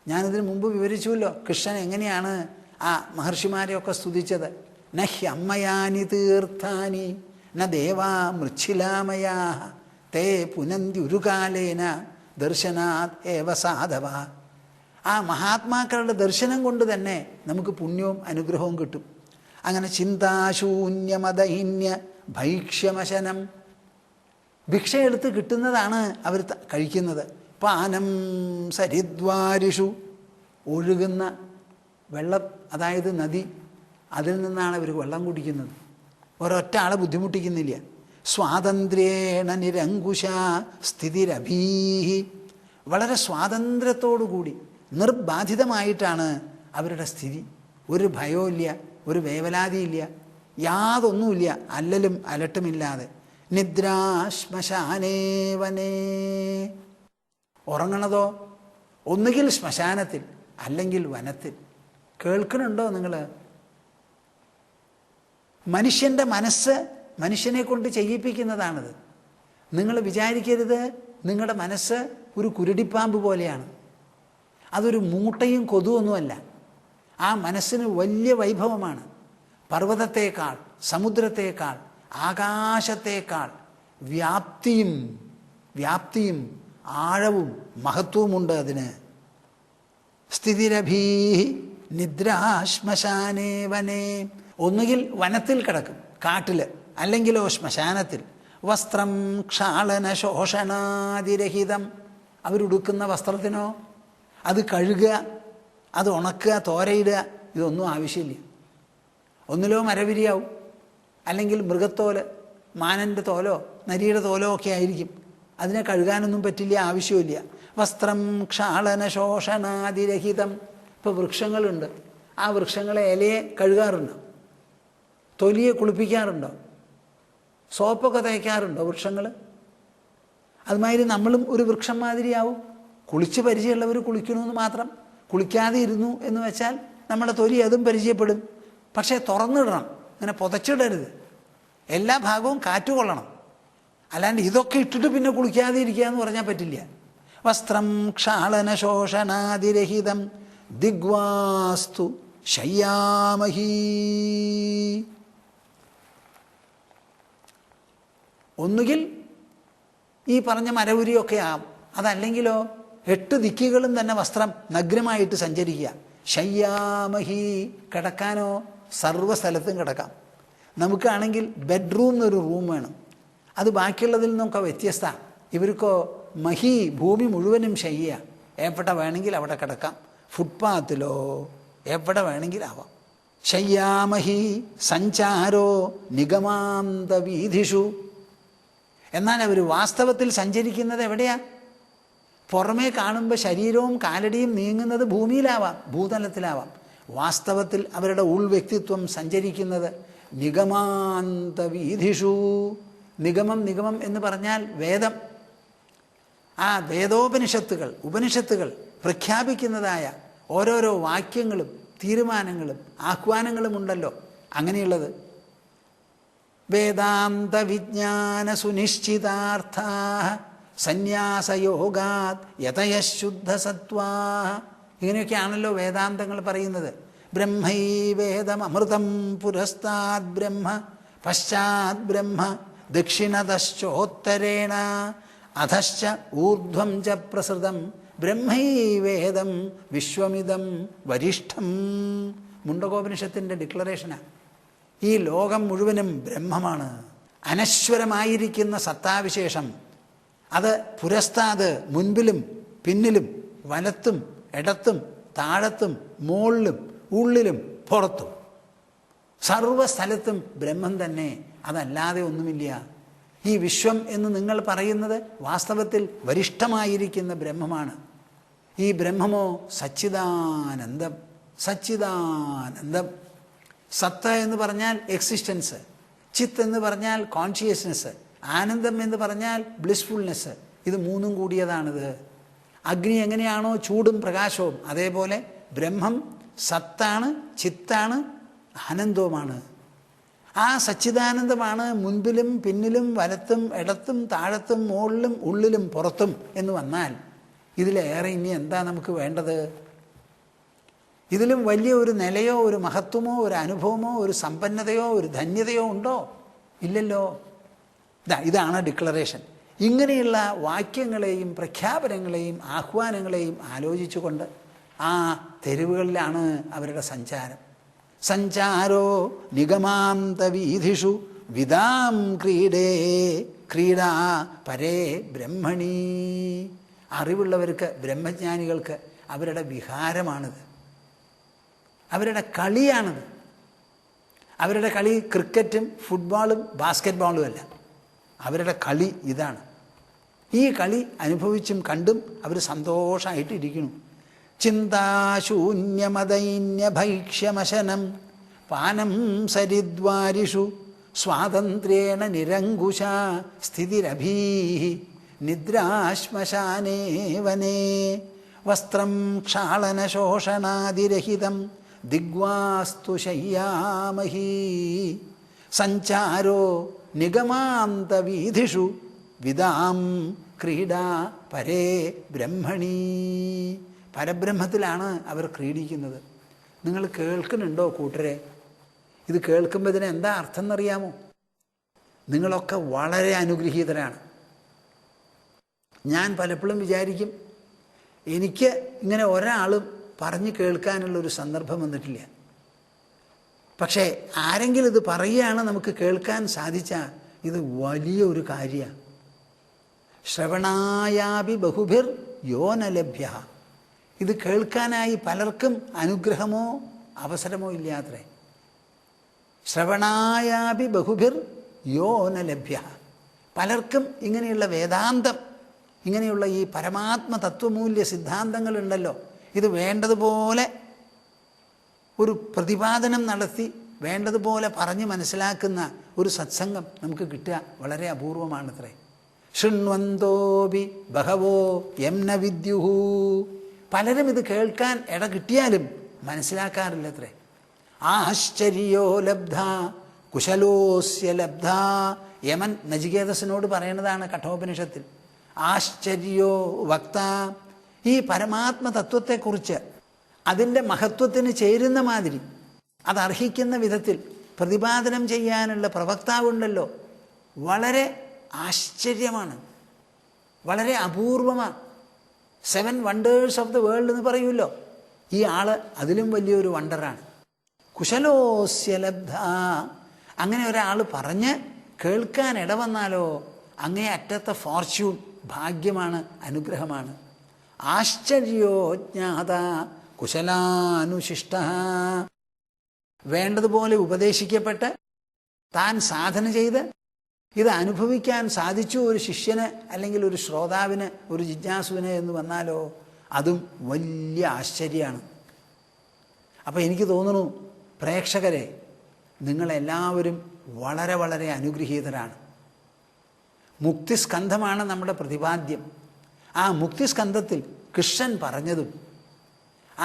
ഞാനിതിന് മുമ്പ് വിവരിച്ചുവല്ലോ കൃഷ്ണൻ എങ്ങനെയാണ് ആ മഹർഷിമാരെയൊക്കെ സ്തുതിച്ചത്. ന ഹ്യമ്മയാനി തീർത്ഥാനി ന ദേവാ മൃച്ഛിലാമയാ തേ പുനന്തി ഒരു കാലേന ദർശനാത് ഏവ സാധവ. ആ മഹാത്മാക്കളുടെ ദർശനം കൊണ്ട് തന്നെ നമുക്ക് പുണ്യവും അനുഗ്രഹവും കിട്ടും. അങ്ങനെ ചിന്താശൂന്യമദൈന്യ ഭൈക്ഷ്യമശനം, ഭിക്ഷയെടുത്ത് കിട്ടുന്നതാണ് അവർ കഴിക്കുന്നത്. പാനം സരിദ്വാരിഷു, ഒഴുകുന്ന വെള്ളം, അതായത് നദി, അതിൽ നിന്നാണ് അവർ വെള്ളം കുടിക്കുന്നത്. ഒരൊറ്റ ആളെ ബുദ്ധിമുട്ടിക്കുന്നില്ല. സ്വാതന്ത്ര്യേണ നിരങ്കുശ സ്ഥിതിരഭീഹി, വളരെ സ്വാതന്ത്ര്യത്തോടുകൂടി നിർബാധിതമായിട്ടാണ് അവരുടെ സ്ഥിതി. ഒരു ഭയവുമില്ല, ഒരു വേവലാതിയില്ല, യാതൊന്നുമില്ല, അല്ലലും അലട്ടുമില്ലാതെ. നിദ്രാശ്മശാനേ വനേ, ഉറങ്ങണതോ ഒന്നുകിൽ ശ്മശാനത്തിൽ അല്ലെങ്കിൽ വനത്തിൽ. കേൾക്കണുണ്ടോ നിങ്ങൾ? മനുഷ്യൻ്റെ മനസ്സ് മനുഷ്യനെ കൊണ്ട് ചെയ്യിപ്പിക്കുന്നതാണിത്. നിങ്ങൾ വിചാരിക്കരുത് നിങ്ങളുടെ മനസ്സ് ഒരു കുരുടിപ്പാമ്പ് പോലെയാണ്. അതൊരു മൂട്ടയും കൊതുവൊന്നുമല്ല. ആ മനസ്സിന് വലിയ വൈഭവമാണ്. പർവ്വതത്തേക്കാൾ, സമുദ്രത്തേക്കാൾ, ആകാശത്തേക്കാൾ വ്യാപ്തിയും ആഴവും മഹത്വവുമുണ്ട് അതിന്. സ്ഥിതിരഭീഹി നിദ്രാശ്മശാനേ വനേ, ഒന്നുകിൽ വനത്തിൽ കിടക്കും, കാട്ടിൽ, അല്ലെങ്കിലോ ശ്മശാനത്തിൽ. വസ്ത്രം ക്ഷാളന ശോഷണാതിരഹിതം, അവരുടുക്കുന്ന വസ്ത്രത്തിനോ അത് കഴുകുക, അത് ഉണക്കുക, തോരയിടുക, ഇതൊന്നും ആവശ്യമില്ല. ഒന്നിലോ മരവിരിയാവും, അല്ലെങ്കിൽ മൃഗത്തോല്, മാനൻ്റെ തോലോ നരിയുടെ തോലോ ഒക്കെ ആയിരിക്കും. അതിനെ കഴുകാനൊന്നും പറ്റില്ല, ആവശ്യമില്ല. വസ്ത്രം ക്ഷാളന ശോഷണാതിരഹിതം. ഇപ്പോൾ വൃക്ഷങ്ങളുണ്ട്, ആ വൃക്ഷങ്ങളെ ഇലയെ കഴുകാറുണ്ടോ? തൊലിയെ കുളിപ്പിക്കാറുണ്ടോ? സോപ്പൊക്കെ തേക്കാറുണ്ടോ വൃക്ഷങ്ങൾ? അതുമാതിരി നമ്മളും ഒരു വൃക്ഷം മാതിരിയാവും. കുളിച്ച് പരിചയമുള്ളവർ കുളിക്കണമെന്ന് മാത്രം. കുളിക്കാതെ ഇരുന്നു എന്ന് വെച്ചാൽ നമ്മുടെ തൊലി അതും പരിചയപ്പെടും. പക്ഷേ തുറന്നിടണം, ഇങ്ങനെ പുതച്ചിടരുത്. എല്ലാ ഭാഗവും കാറ്റ് കൊള്ളണം. അല്ലാണ്ട് ഇതൊക്കെ ഇട്ടിട്ട് പിന്നെ കുളിക്കാതെ ഇരിക്കുക എന്ന് പറഞ്ഞാൽ പറ്റില്ല. വസ്ത്രം ക്ഷാളന ശോഷണാതിരഹിതം ദിഗ്വാസ്തു ശയ്യാമഹീ. ഒന്നുകിൽ ഈ പറഞ്ഞ മരവുരിയൊക്കെ ആവും, അതല്ലെങ്കിലോ 8 ദിക്കുകളും തന്നെ വസ്ത്രം നഗ്നമായിട്ട് സഞ്ചരിക്കുക. ശയ്യാമഹി, കിടക്കാനോ സർവ്വസ്ഥലത്തും കിടക്കാം. നമുക്കാണെങ്കിൽ ബെഡ്റൂം എന്നൊരു റൂം വേണം. അത് ബാക്കിയുള്ളതിൽ നിന്നൊക്കെ വ്യത്യസ്തമാണ്. ഇവർക്കോ മഹി, ഭൂമി മുഴുവനും ശയ്യ, എവിടെ വേണമെങ്കിൽ അവിടെ കിടക്കാം. ഫുട്പാത്തിലോ എവിടെ വേണമെങ്കിൽ ആവാം. ശയ്യാമഹി സഞ്ചാരോ നിഗമാന്ത വീഥിഷു. എന്നാൽ അവർ വാസ്തവത്തിൽ സഞ്ചരിക്കുന്നത് എവിടെയാ? പുറമേ കാണുമ്പോൾ ശരീരവും കാലടിയും നീങ്ങുന്നത് ഭൂമിയിലാവാം, ഭൂതലത്തിലാവാം. വാസ്തവത്തിൽ അവരുടെ ഉൾവ്യക്തിത്വം സഞ്ചരിക്കുന്നത് നിഗമാന്ത വീഥിഷു. നിഗമം എന്ന് പറഞ്ഞാൽ വേദം. ആ വേദോപനിഷത്തുകൾ, ഉപനിഷത്തുകൾ പ്രഖ്യാപിക്കുന്നതായ ഓരോരോ വാക്യങ്ങളും തീരുമാനങ്ങളും ആഹ്വാനങ്ങളും ഉണ്ടല്ലോ, അങ്ങനെയുള്ളത്. വേദാന്ത വിജ്ഞാന സുനിശ്ചിതാർത്ഥാ സന്യാസയോഗാത് യതയശുദ്ധ സത്വാ. ഇങ്ങനെയൊക്കെയാണല്ലോ വേദാന്തങ്ങൾ പറയുന്നത്. ബ്രഹ്മൈവേദമൃതം പുരസ്താദ് ബ്രഹ്മ പശ്ചാത് ബ്രഹ്മ ദക്ഷിണതശ്ചോത്തരേണ അധശ്ച ഊർധ്വം ച പ്രസൃതം ബ്രഹ്മൈവേദം വിശ്വമിദം വരിഷ്ഠം. മുണ്ടകോപനിഷത്തിൻ്റെ ഡിക്ലറേഷനാണ്. ഈ ലോകം മുഴുവനും ബ്രഹ്മമാണ്. അനശ്വരമായിരിക്കുന്ന സത്താവിശേഷം അത് പുരസ്താത്, മുൻപിലും പിന്നിലും വലത്തും ഇടത്തും താഴത്തും മുകളിലും ഉള്ളിലും പുറത്തും സർവസ്ഥലത്തും ബ്രഹ്മം തന്നെ, അതല്ലാതെ ഒന്നുമില്ല. ഈ വിശ്വം എന്ന് നിങ്ങൾ പറയുന്നത് വാസ്തവത്തിൽ വരിഷ്ഠമായിരിക്കുന്ന ബ്രഹ്മമാണ്. ഈ ബ്രഹ്മമോ സച്ചിദാനന്ദം. സച്ചിദാനന്ദം. സത്ത എന്ന് പറഞ്ഞാൽ എക്സിസ്റ്റൻസ്, ചിത്ത് എന്ന് പറഞ്ഞാൽ കോൺഷ്യസ്നെസ്, ആനന്ദം എന്ന് പറഞ്ഞാൽ ബ്ലിസ്ഫുൾനെസ്. ഇത് മൂന്നും കൂടിയതാണിത്. അഗ്നി എങ്ങനെയാണോ ചൂടും പ്രകാശവും, അതേപോലെ ബ്രഹ്മം സത്താണ്, ചിത്താണ്, ആനന്ദവുമാണ്. ആ സച്ചിദാനന്ദമാണ് മുൻപിലും പിന്നിലും വലത്തും ഇടത്തും താഴത്തും മുകളിലും ഉള്ളിലും പുറത്തും എന്ന് വന്നാൽ ഇതിലേറെ ഇനി എന്താ നമുക്ക് വേണ്ടത്? ഇതിലും വലിയ ഒരു നിലയോ ഒരു മഹത്വമോ ഒരു അനുഭവമോ ഒരു സമ്പന്നതയോ ഒരു ധന്യതയോ ഉണ്ടോ? ഇല്ലല്ലോ. ഇതാണ് ഡിക്ലറേഷൻ. ഇങ്ങനെയുള്ള വാക്യങ്ങളെയും പ്രഖ്യാപനങ്ങളെയും ആഹ്വാനങ്ങളെയും ആലോചിച്ചുകൊണ്ട് ആ തെരുവുകളിലാണ് അവരുടെ സഞ്ചാരം. സഞ്ചാരോ നിഗമാന്തവീഥിഷു വിദാം ക്രീഡേ ക്രീഡാ പരേ ബ്രഹ്മണി. അറിവുള്ളവർക്ക്, ബ്രഹ്മജ്ഞാനികൾക്ക് അവരുടെ വിഹാരമാണിത്, അവരുടെ കളിയാണിത്. അവരുടെ കളി ക്രിക്കറ്റും ഫുട്ബോളും ബാസ്കറ്റ് ബോളും അല്ല. അവരുടെ കളി ഇതാണ്. ഈ കളി അനുഭവിച്ചും കണ്ടും അവർ സന്തോഷമായിട്ടിരിക്കുന്നു. ചിന്താശൂന്യമദൈന്യഭൈക്ഷ്യമശനം പാനം സരിദ്വാരിഷു സ്വാതന്ത്രേണ നിരങ്കുശ സ്ഥിതിരഭീഹി നിദ്രാശ്മശാനേ വനേ വസ്ത്രം ക്ഷാളനശോഷണാദിരഹിതം ദിഗ്വാസ്തു ശയ്യാമഹീ. സഞ്ചാരോ നിഗമാന്തവീഥിഷു വിദാം ക്രീഡാ പരേ ബ്രഹ്മണി. പരബ്രഹ്മത്തിലാണ് അവർ ക്രീഡിക്കുന്നത്. നിങ്ങൾ കേൾക്കുന്നുണ്ടോ കൂട്ടരെ? ഇത് കേൾക്കുമ്പോൾ ഇതിന് എന്താ അർത്ഥം എന്നറിയാമോ? നിങ്ങളൊക്കെ വളരെ അനുഗ്രഹീതരാണ്. ഞാൻ പലപ്പോഴും വിചാരിക്കും, എനിക്ക് ഇങ്ങനെ ഒരാളും പറഞ്ഞ് കേൾക്കാനുള്ളൊരു സന്ദർഭം വന്നിട്ടില്ല. പക്ഷേ ആരെങ്കിലും ഇത് പറയുകയാണ്, നമുക്ക് കേൾക്കാൻ സാധിച്ചാൽ ഇത് വലിയൊരു കാര്യമാണ്. ശ്രവണായാപി ബഹുഭിർ യോനലഭ്യ. ഇത് കേൾക്കാനായി പലർക്കും അനുഗ്രഹമോ അവസരമോ ഇല്ലാത്രേ. ശ്രവണായാപി ബഹുഭിർ യോനലഭ്യ. പലർക്കും ഇങ്ങനെയുള്ള വേദാന്തം, ഇങ്ങനെയുള്ള ഈ പരമാത്മ തത്വമൂല്യ സിദ്ധാന്തങ്ങളുണ്ടല്ലോ, ഇത് വേണ്ടതുപോലെ ഒരു പ്രതിപാദനം നടത്തി വേണ്ടതുപോലെ പറഞ്ഞ് മനസ്സിലാക്കുന്ന ഒരു സത്സംഗം നമുക്ക് കിട്ടുക വളരെ അപൂർവമാണത്രേ. ശൃണ്വന്തോപി ബഹവോ യംന വിദ്യുഹു. പലരും ഇത് കേൾക്കാൻ ഇട കിട്ടിയാലും മനസ്സിലാക്കാറില്ലത്രേ. ആശ്ചര്യോ ലബ്ധ കുശലോസ്യ ലബ്ധ. യമൻ നചികേതസിനോട് പറയുന്നതാണ് കഠോപനിഷത്തിൽ. ആശ്ചര്യോ വക്ത. ഈ പരമാത്മ തത്വത്തെക്കുറിച്ച് അതിൻ്റെ മഹത്വത്തിന് ചേരുന്ന മാതിരി, അതർഹിക്കുന്ന വിധത്തിൽ പ്രതിപാദനം ചെയ്യാനുള്ള പ്രവക്താവുണ്ടല്ലോ, വളരെ ആശ്ചര്യമാണ്, വളരെ അപൂർവമാണ്. 7 വണ്ടേഴ്സ് ഓഫ് ദ വേൾഡ് എന്ന് പറയുമല്ലോ, ഈ ആള് അതിലും വലിയൊരു വണ്ടറാണ്. കുശലോസ്യ ലബ്ധ. അങ്ങനെ ഒരാൾ പറഞ്ഞ് കേൾക്കാൻ ഇടവന്നാലോ അങ്ങേ അറ്റത്തെ ഫോർച്യൂൺ, ഭാഗ്യമാണ്, അനുഗ്രഹമാണ്. ആശ്ചര്യോ ജ്ഞാത കുശലാനുശിഷ്ട. വേണ്ടതുപോലെ ഉപദേശിക്കപ്പെട്ട് താൻ സാധന ചെയ്ത് ഇത് അനുഭവിക്കാൻ സാധിച്ചു ഒരു ശിഷ്യന് അല്ലെങ്കിൽ ഒരു ശ്രോതാവിന്, ഒരു ജിജ്ഞാസുവിന് എന്ന് വന്നാലോ അതും വലിയ ആശ്ചര്യമാണ്. അപ്പോൾ എനിക്ക് തോന്നുന്നു പ്രേക്ഷകരെ, നിങ്ങളെല്ലാവരും വളരെ വളരെ അനുഗ്രഹീതരാണ്. മുക്തിസ്കന്ധമാണ് നമ്മുടെ പ്രതിപാദ്യം. ആ മുക്തിസ്കന്ധത്തിൽ കൃഷ്ണൻ പറഞ്ഞതും,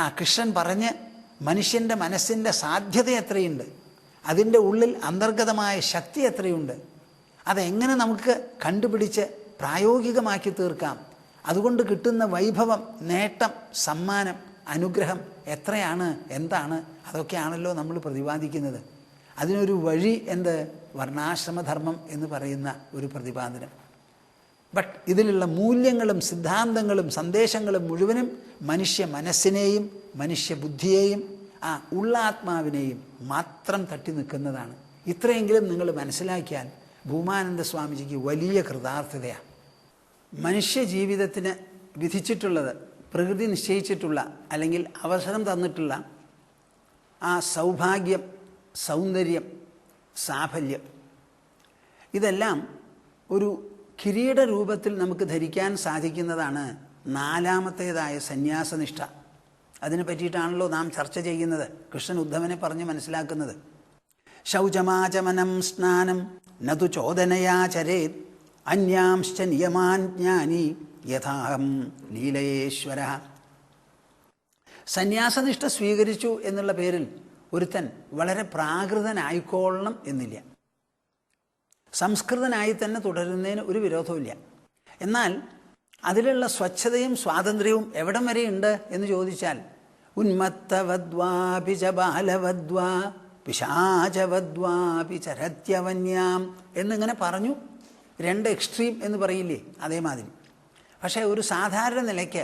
ആ കൃഷ്ണൻ പറഞ്ഞ് മനുഷ്യൻ്റെ മനസ്സിൻ്റെ സാധ്യത എത്രയുണ്ട്, അതിൻ്റെ ഉള്ളിൽ അന്തർഗതമായ ശക്തി എത്രയുണ്ട്, അതെങ്ങനെ നമുക്ക് കണ്ടുപിടിച്ച് പ്രായോഗികമാക്കി തീർക്കാം, അതുകൊണ്ട് കിട്ടുന്ന വൈഭവം, നേട്ടം, സമ്മാനം, അനുഗ്രഹം എത്രയാണ്, എന്താണ്, അതൊക്കെയാണല്ലോ നമ്മൾ പ്രതിപാദിക്കുന്നത്. അതിനൊരു വഴി എന്ത്? വർണ്ണാശ്രമധർമ്മം എന്ന് പറയുന്ന ഒരു പ്രതിപാദനം. ബട്ട് ഇതിലുള്ള മൂല്യങ്ങളും സിദ്ധാന്തങ്ങളും സന്ദേശങ്ങളും മുഴുവനും മനുഷ്യ മനസ്സിനെയും മനുഷ്യ ബുദ്ധിയെയും ആ ഉള്ളാത്മാവിനെയും മാത്രം തട്ടി നിൽക്കുന്നതാണ്. ഇത്രയെങ്കിലും നിങ്ങൾ മനസ്സിലാക്കിയാൽ ഭൂമാനന്ദ സ്വാമിജിക്ക് വലിയ കൃതാർത്ഥതയാണ്. മനുഷ്യ ജീവിതത്തിന് വിധിച്ചിട്ടുള്ളത്, പ്രകൃതി നിശ്ചയിച്ചിട്ടുള്ള അല്ലെങ്കിൽ അവസരം തന്നിട്ടുള്ള ആ സൗഭാഗ്യം, സൗന്ദര്യം, സാഫല്യം, ഇതെല്ലാം ഒരു കിരീട രൂപത്തിൽ നമുക്ക് ധരിക്കാൻ സാധിക്കുന്നതാണ് നാലാമത്തേതായ സന്യാസനിഷ്ഠ. അതിനെ പറ്റിയിട്ടാണല്ലോ നാം ചർച്ച ചെയ്യുന്നത്. കൃഷ്ണൻ ഉദ്ധവനെ പറഞ്ഞ് മനസ്സിലാക്കുന്നത്. ശൗചമാചമനം സ്നാനം നതു ചോദനയാ ചരേത് അന്യാംശ്ച നിയമാൻ ജ്ഞാനി യഥാഹം ലീലയേശ്വര. സന്യാസനിഷ്ഠ സ്വീകരിച്ചു എന്നുള്ള പേരിൽ ഒരുത്തൻ വളരെ പ്രാകൃതനായിക്കൊള്ളണം എന്നില്ല. സംസ്കൃതനായി തന്നെ തുടരുന്നതിന് ഒരു വിരോധമില്ല. എന്നാൽ അതിലുള്ള സ്വച്ഛതയും സ്വാതന്ത്ര്യവും എവിടം വരെയുണ്ട് എന്ന് ചോദിച്ചാൽ ഉന്മത്തവദ്വാപി ച ബാലവദ്വാ പിശാചവദ്വാപി ചരത്യവന്യാം എന്നിങ്ങനെ പറഞ്ഞു. 2 എക്സ്ട്രീം എന്ന് പറയില്ലേ, അതേമാതിരി. പക്ഷേ ഒരു സാധാരണ നിലയ്ക്ക്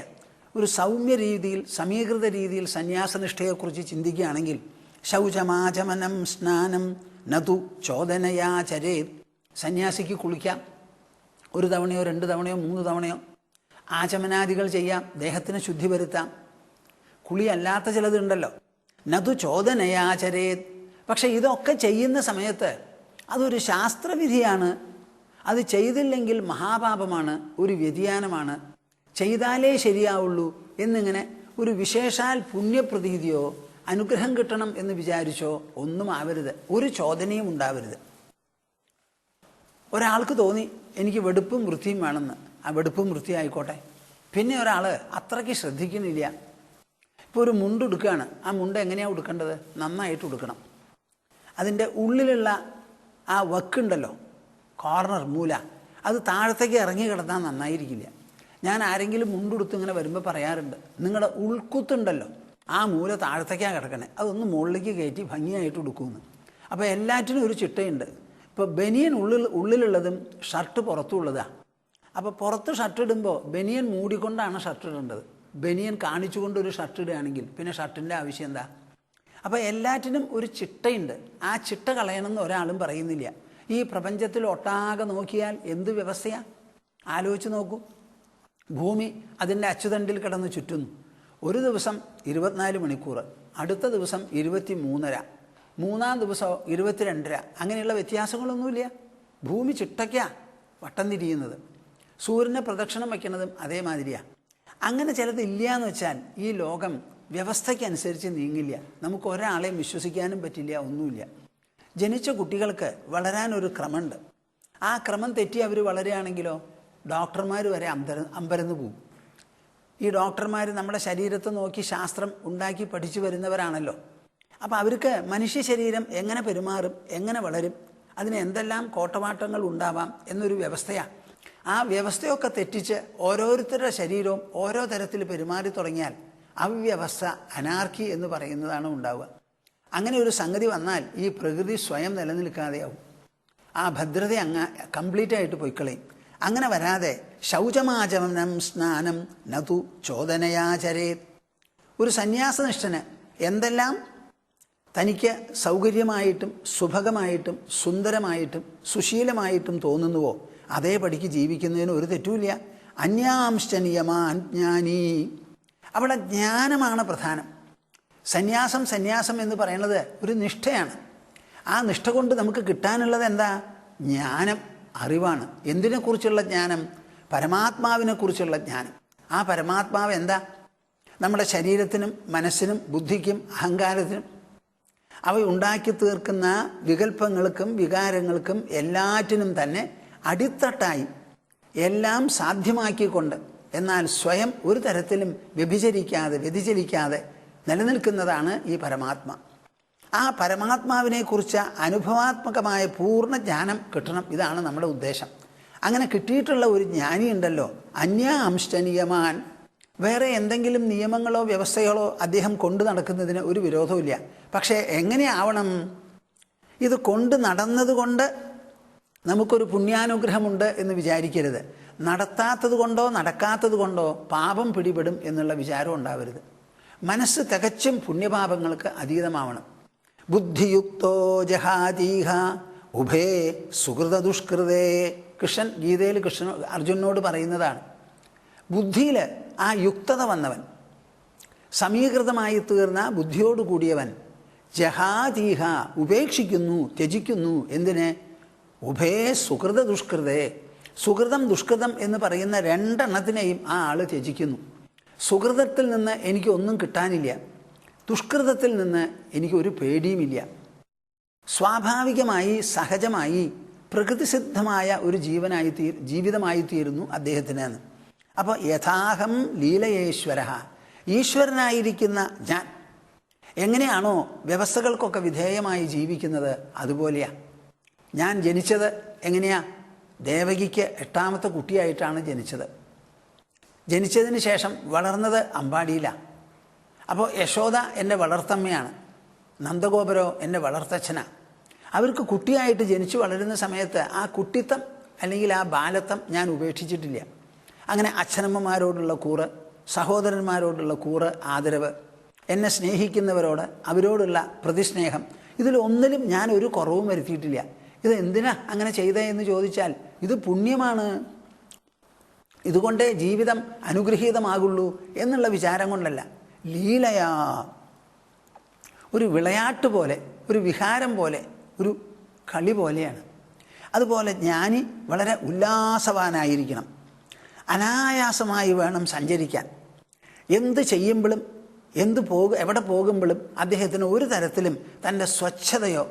ഒരു സൗമ്യ രീതിയിൽ, സമീകൃത രീതിയിൽ സന്യാസനിഷ്ഠയെക്കുറിച്ച് ചിന്തിക്കുകയാണെങ്കിൽ ശൗചമാചമനം സ്നാനം നതു ചോദനയാചരേത്. സന്യാസിക്ക് കുളിക്കാം, 1 തവണയോ 2 തവണയോ 3 തവണയോ. ആചമനാദികൾ ചെയ്യാം, ദേഹത്തിന് ശുദ്ധി വരുത്താം. കുളി അല്ലാത്ത ചിലതുണ്ടല്ലോ, നതു ചോദനയാചരേത്. പക്ഷെ ഇതൊക്കെ ചെയ്യുന്ന സമയത്ത് അതൊരു ശാസ്ത്രവിധിയാണ്. അത് ചെയ്തില്ലെങ്കിൽ മഹാപാപമാണ്, ഒരു വ്യതിയാനമാണ്, ചെയ്താലേ ശരിയാവുള്ളൂ എന്നിങ്ങനെ ഒരു വിശേഷാൽ പുണ്യപ്രതീതിയോ അനുഗ്രഹം കിട്ടണം എന്ന് വിചാരിച്ചോ ഒന്നും ആവരുത്. ഒരു ചോദനയും ഉണ്ടാവരുത്. ഒരാൾക്ക് തോന്നി എനിക്ക് വെടുപ്പും വൃത്തിയും വേണമെന്ന്, ആ വെടുപ്പും വൃത്തി ആയിക്കോട്ടെ. പിന്നെ ഒരാൾ അത്രയ്ക്ക് ശ്രദ്ധിക്കുന്നില്ല. ഇപ്പോൾ ഒരു മുണ്ട് ഉടുക്കുകയാണ്, ആ മുണ്ട് എങ്ങനെയാണ് ഉടുക്കേണ്ടത്? നന്നായിട്ട് ഉടുക്കണം. അതിൻ്റെ ഉള്ളിലുള്ള ആ വക്കുണ്ടല്ലോ, കോർണർ മൂല, അത് താഴത്തേക്ക് ഇറങ്ങി കിടന്നാൽ നന്നായിരിക്കില്ല. ഞാൻ ആരെങ്കിലും മുണ്ടുടുത്ത് ഇങ്ങനെ വരുമ്പോൾ പറയാറുണ്ട്, നിങ്ങളുടെ ഉൾക്കുത്തുണ്ടല്ലോ ആ മൂല താഴത്തേക്കാണ് കിടക്കണേ, അതൊന്ന് മുകളിലേക്ക് കയറ്റി ഭംഗിയായിട്ട് ഉടുക്കുമെന്ന്. അപ്പോൾ എല്ലാറ്റിനും ഒരു ചിട്ടയുണ്ട്. ഇപ്പോൾ ബനിയൻ ഉള്ളിലുള്ളതും ഷർട്ട് പുറത്തുള്ളതാണ്. അപ്പോൾ പുറത്ത് ഷർട്ട് ഇടുമ്പോൾ ബനിയൻ മൂടിക്കൊണ്ടാണ് ഷർട്ട് ഇടേണ്ടത്. ബനിയൻ കാണിച്ചുകൊണ്ടൊരു ഷർട്ട് ഇടുകയാണെങ്കിൽ പിന്നെ ഷർട്ടിൻ്റെ ആവശ്യം എന്താ? അപ്പോൾ എല്ലാറ്റിനും ഒരു ചിട്ടയുണ്ട്. ആ ചിട്ട കളയണമെന്ന് ഒരാളും പറയുന്നില്ല. ഈ പ്രപഞ്ചത്തിൽ ഒട്ടാകെ നോക്കിയാൽ എന്ത് വ്യവസ്ഥയാണ്? ആലോചിച്ച് നോക്കൂ. ഭൂമി അതിൻ്റെ അച്ചുതണ്ടിൽ കിടന്ന് ചുറ്റുന്നു. ഒരു ദിവസം 24 മണിക്കൂർ, അടുത്ത ദിവസം 23.5, മൂന്നാം ദിവസം 22.5, അങ്ങനെയുള്ള വ്യത്യാസങ്ങളൊന്നുമില്ല. ഭൂമി ചിട്ടയ്ക്കാണ് വട്ടം തിരിയുന്നത്. സൂര്യനെ പ്രദക്ഷിണം വയ്ക്കുന്നതും അതേമാതിരിയാണ്. അങ്ങനെ ചിലതില്ല എന്ന് വെച്ചാൽ ഈ ലോകം വ്യവസ്ഥയ്ക്കനുസരിച്ച് നീങ്ങില്ല. നമുക്ക് ഒരാളെയും വിശ്വസിക്കാനും പറ്റില്ല, ഒന്നുമില്ല. ജനിച്ച കുട്ടികൾക്ക് വളരാനൊരു ക്രമമുണ്ട്. ആ ക്രമം തെറ്റി അവർ വളരുകയാണെങ്കിലോ ഡോക്ടർമാർ വരെ അമ്പരന്ന് പോകും. ഈ ഡോക്ടർമാർ നമ്മുടെ ശരീരത്തെ നോക്കി ശാസ്ത്രം ഉണ്ടാക്കി പഠിച്ചു വരുന്നവരാണല്ലോ. അപ്പോൾ അവർക്ക് മനുഷ്യ ശരീരം എങ്ങനെ പെരുമാറും, എങ്ങനെ വളരും, അതിന് എന്തെല്ലാം കോട്ടമാട്ടങ്ങൾ ഉണ്ടാവാം എന്നൊരു വ്യവസ്ഥയാണ്. ആ വ്യവസ്ഥയൊക്കെ തെറ്റിച്ച് ഓരോരുത്തരുടെ ശരീരവും ഓരോ തരത്തിൽ പെരുമാറി തുടങ്ങിയാൽ അവ്യവസ്ഥ, അനാർക്കി എന്ന് പറയുന്നതാണ് ഉണ്ടാവുക. അങ്ങനെ ഒരു സംഗതി വന്നാൽ ഈ പ്രകൃതി സ്വയം നിലനിൽക്കാതെയാവും. ആ ഭദ്രത കംപ്ലീറ്റ് ആയിട്ട് പോയിക്കളയും. അങ്ങനെ വരാതെ ശൗചമാചമനം സ്നാനം നതു ചോദനയാചരേത്. ഒരു സന്യാസനിഷ്ഠന് എന്തെല്ലാം തനിക്ക് സൗകര്യമായിട്ടും സുഭഗമായിട്ടും സുന്ദരമായിട്ടും സുശീലമായിട്ടും തോന്നുന്നുവോ അതേപടിക്ക് ജീവിക്കുന്നതിന് ഒരു തെറ്റുമില്ല. അന്യാംശ്ച നിയമാൻ ജ്ഞാനീ. അവിടെ ജ്ഞാനമാണ് പ്രധാനം. സന്യാസം എന്ന് പറയുന്നത് ഒരു നിഷ്ഠയാണ്. ആ നിഷ്ഠ കൊണ്ട് നമുക്ക് കിട്ടാനുള്ളത് എന്താ? ജ്ഞാനം, അറിവാണ്. എന്തിനെക്കുറിച്ചുള്ള ജ്ഞാനം? പരമാത്മാവിനെക്കുറിച്ചുള്ള ജ്ഞാനം. ആ പരമാത്മാവ് എന്താ? നമ്മുടെ ശരീരത്തിനും മനസ്സിനും ബുദ്ധിക്കും അഹങ്കാരത്തിനും അവ ഉണ്ടാക്കി തീർക്കുന്ന വികല്പങ്ങൾക്കും വികാരങ്ങൾക്കും എല്ലാറ്റിനും തന്നെ അടിത്തട്ടായി എല്ലാം സാധ്യമാക്കിക്കൊണ്ട് എന്നാൽ സ്വയം ഒരു തരത്തിലും വ്യതിചലിക്കാതെ നിലനിൽക്കുന്നതാണ് ഈ പരമാത്മ. ആ പരമാത്മാവിനെക്കുറിച്ച് അനുഭവാത്മകമായ പൂർണ്ണ ജ്ഞാനം കിട്ടണം. ഇതാണ് നമ്മുടെ ഉദ്ദേശം. അങ്ങനെ കിട്ടിയിട്ടുള്ള ഒരു ജ്ഞാനിയുണ്ടല്ലോ, അന്യാംശ്ചനിയമാൻ. വേറെ എന്തെങ്കിലും നിയമങ്ങളോ വ്യവസ്ഥകളോ അദ്ദേഹം കൊണ്ടു നടക്കുന്നതിന് ഒരു വിരോധമില്ല. പക്ഷേ എങ്ങനെയാവണം? ഇത് കൊണ്ട് നടന്നതുകൊണ്ട് നമുക്കൊരു പുണ്യാനുഗ്രഹമുണ്ട് എന്ന് വിചാരിക്കരുത്. നടത്താത്തത് കൊണ്ടോ നടക്കാത്തത് കൊണ്ടോ പാപം പിടിപെടും എന്നുള്ള വിചാരം ഉണ്ടാവരുത്. മനസ്സ് തികച്ചും പുണ്യപാപങ്ങൾക്ക് അതീതമാവണം. ബുദ്ധിയുക്തോ ജഹാതീഹ ഉഭേ സുഹൃത ദുഷ്കൃതേ. കൃഷ്ണൻ ഗീതയിൽ അർജുനോട് പറയുന്നതാണ്. ബുദ്ധിയിൽ ആ യുക്തത വന്നവൻ, സമീകൃതമായി തീർന്ന ബുദ്ധിയോട് കൂടിയവൻ ജഹാതീഹ ഉപേക്ഷിക്കുന്നു, ത്യജിക്കുന്നു. എന്തിന്? ഉഭേ സുഹൃത ദുഷ്കൃതേ. സുഹൃതം ദുഷ്കൃതം എന്ന് പറയുന്ന രണ്ടെണ്ണത്തിനെയും ആ ആൾ ത്യജിക്കുന്നു. സുഹൃതത്തിൽ നിന്ന് എനിക്കൊന്നും കിട്ടാനില്ല, ദുഷ്കൃതത്തിൽ നിന്ന് എനിക്കൊരു പേടിയുമില്ല. സ്വാഭാവികമായി സഹജമായി പ്രകൃതിസിദ്ധമായ ഒരു ജീവിതമായി തീരുന്നു അദ്ദേഹത്തിന്. അപ്പോൾ യഥാഹം ലീലയേശ്വര, ഈശ്വരനായിരിക്കുന്ന ഞാൻ എങ്ങനെയാണോ വ്യവസ്ഥകൾക്കൊക്കെ വിധേയമായി ജീവിക്കുന്നത് അതുപോലെയാണ്. ഞാൻ ജനിച്ചത് എങ്ങനെയാ? ദേവകിക്ക് 8ാമത്തെ കുട്ടിയായിട്ടാണ് ജനിച്ചത്. ജനിച്ചതിന് ശേഷം വളർന്നത് അമ്പാടിയിലാണ്. അപ്പോൾ യശോദ എൻ്റെ വളർത്തമ്മയാണ്, നന്ദഗോപരോ എൻ്റെ വളർത്തച്ഛനാണ്. അവർക്ക് കുട്ടിയായിട്ട് ജനിച്ചു വളരുന്ന സമയത്ത് ആ കുട്ടിത്തം അല്ലെങ്കിൽ ആ ബാലത്വം ഞാൻ ഉപേക്ഷിച്ചിട്ടില്ല. അങ്ങനെ അച്ഛനമ്മമാരോടുള്ള കൂറ്, സഹോദരന്മാരോടുള്ള കൂറ്, ആദരവ്, എന്നെ സ്നേഹിക്കുന്നവരോട് അവരോടുള്ള പ്രതിസ്നേഹം, ഇതിലൊന്നിലും ഞാൻ ഒരു കുറവും വരുത്തിയിട്ടില്ല. ഇത് എന്തിനാ അങ്ങനെ ചെയ്തേ എന്ന് ചോദിച്ചാൽ ഇത് പുണ്യമാണ്, ഇതുകൊണ്ടേ ജീവിതം അനുഗ്രഹീതമാകുള്ളൂ എന്നുള്ള വിചാരം കൊണ്ടല്ല. ലീലയാ, ഒരു വിളയാട്ട് പോലെ, ഒരു വിഹാരം പോലെ, ഒരു കളി പോലെയാണ്. അതുപോലെ ജ്ഞാനി വളരെ ഉല്ലാസവാനായിരിക്കണം, അനായാസമായി വേണം സഞ്ചരിക്കാൻ. എന്ത് ചെയ്യുമ്പോഴും എവിടെ പോകുമ്പോഴും അദ്ദേഹത്തിന് ഒരു തരത്തിലും തൻ്റെ സ്വച്ഛതയോ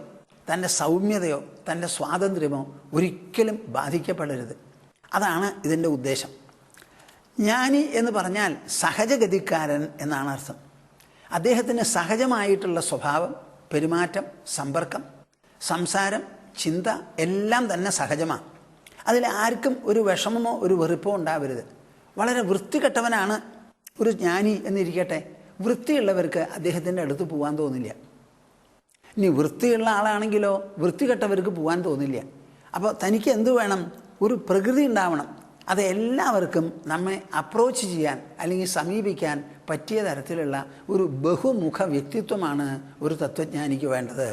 തൻ്റെ സൗമ്യതയോ തൻ്റെ സ്വാതന്ത്ര്യമോ ഒരിക്കലും ബാധിക്കപ്പെടരുത്. അതാണ് ഇതിൻ്റെ ഉദ്ദേശം. ജ്ഞാനി എന്ന് പറഞ്ഞാൽ സഹജഗതിക്കാരൻ എന്നാണ് അർത്ഥം. അദ്ദേഹത്തിന് സഹജമായിട്ടുള്ള സ്വഭാവം, പെരുമാറ്റം, സമ്പർക്കം, സംസാരം, ചിന്ത എല്ലാം തന്നെ സഹജമാണ്. അതിൽ ആർക്കും ഒരു വിഷമമോ ഒരു വെറുപ്പോ ഉണ്ടാവരുത്. വളരെ വൃത്തികെട്ടവനാണ് ഒരു ജ്ഞാനി എന്നിരിക്കട്ടെ, വൃത്തിയുള്ളവർക്ക് അദ്ദേഹത്തിൻ്റെ അടുത്ത് പോകാൻ തോന്നില്ല. ഇനി വൃത്തിയുള്ള ആളാണെങ്കിലോ വൃത്തികെട്ടവർക്ക് പോകാൻ തോന്നില്ല. അപ്പോൾ തനിക്ക് എന്തു വേണം? ഒരു പ്രകൃതി ഉണ്ടാവണം. അത് എല്ലാവർക്കും നമ്മെ അപ്രോച്ച് ചെയ്യാൻ അല്ലെങ്കിൽ സമീപിക്കാൻ പറ്റിയ തരത്തിലുള്ള ഒരു ബഹുമുഖ വ്യക്തിത്വമാണ് ഒരു തത്വജ്ഞാനിക്ക് വേണ്ടത്.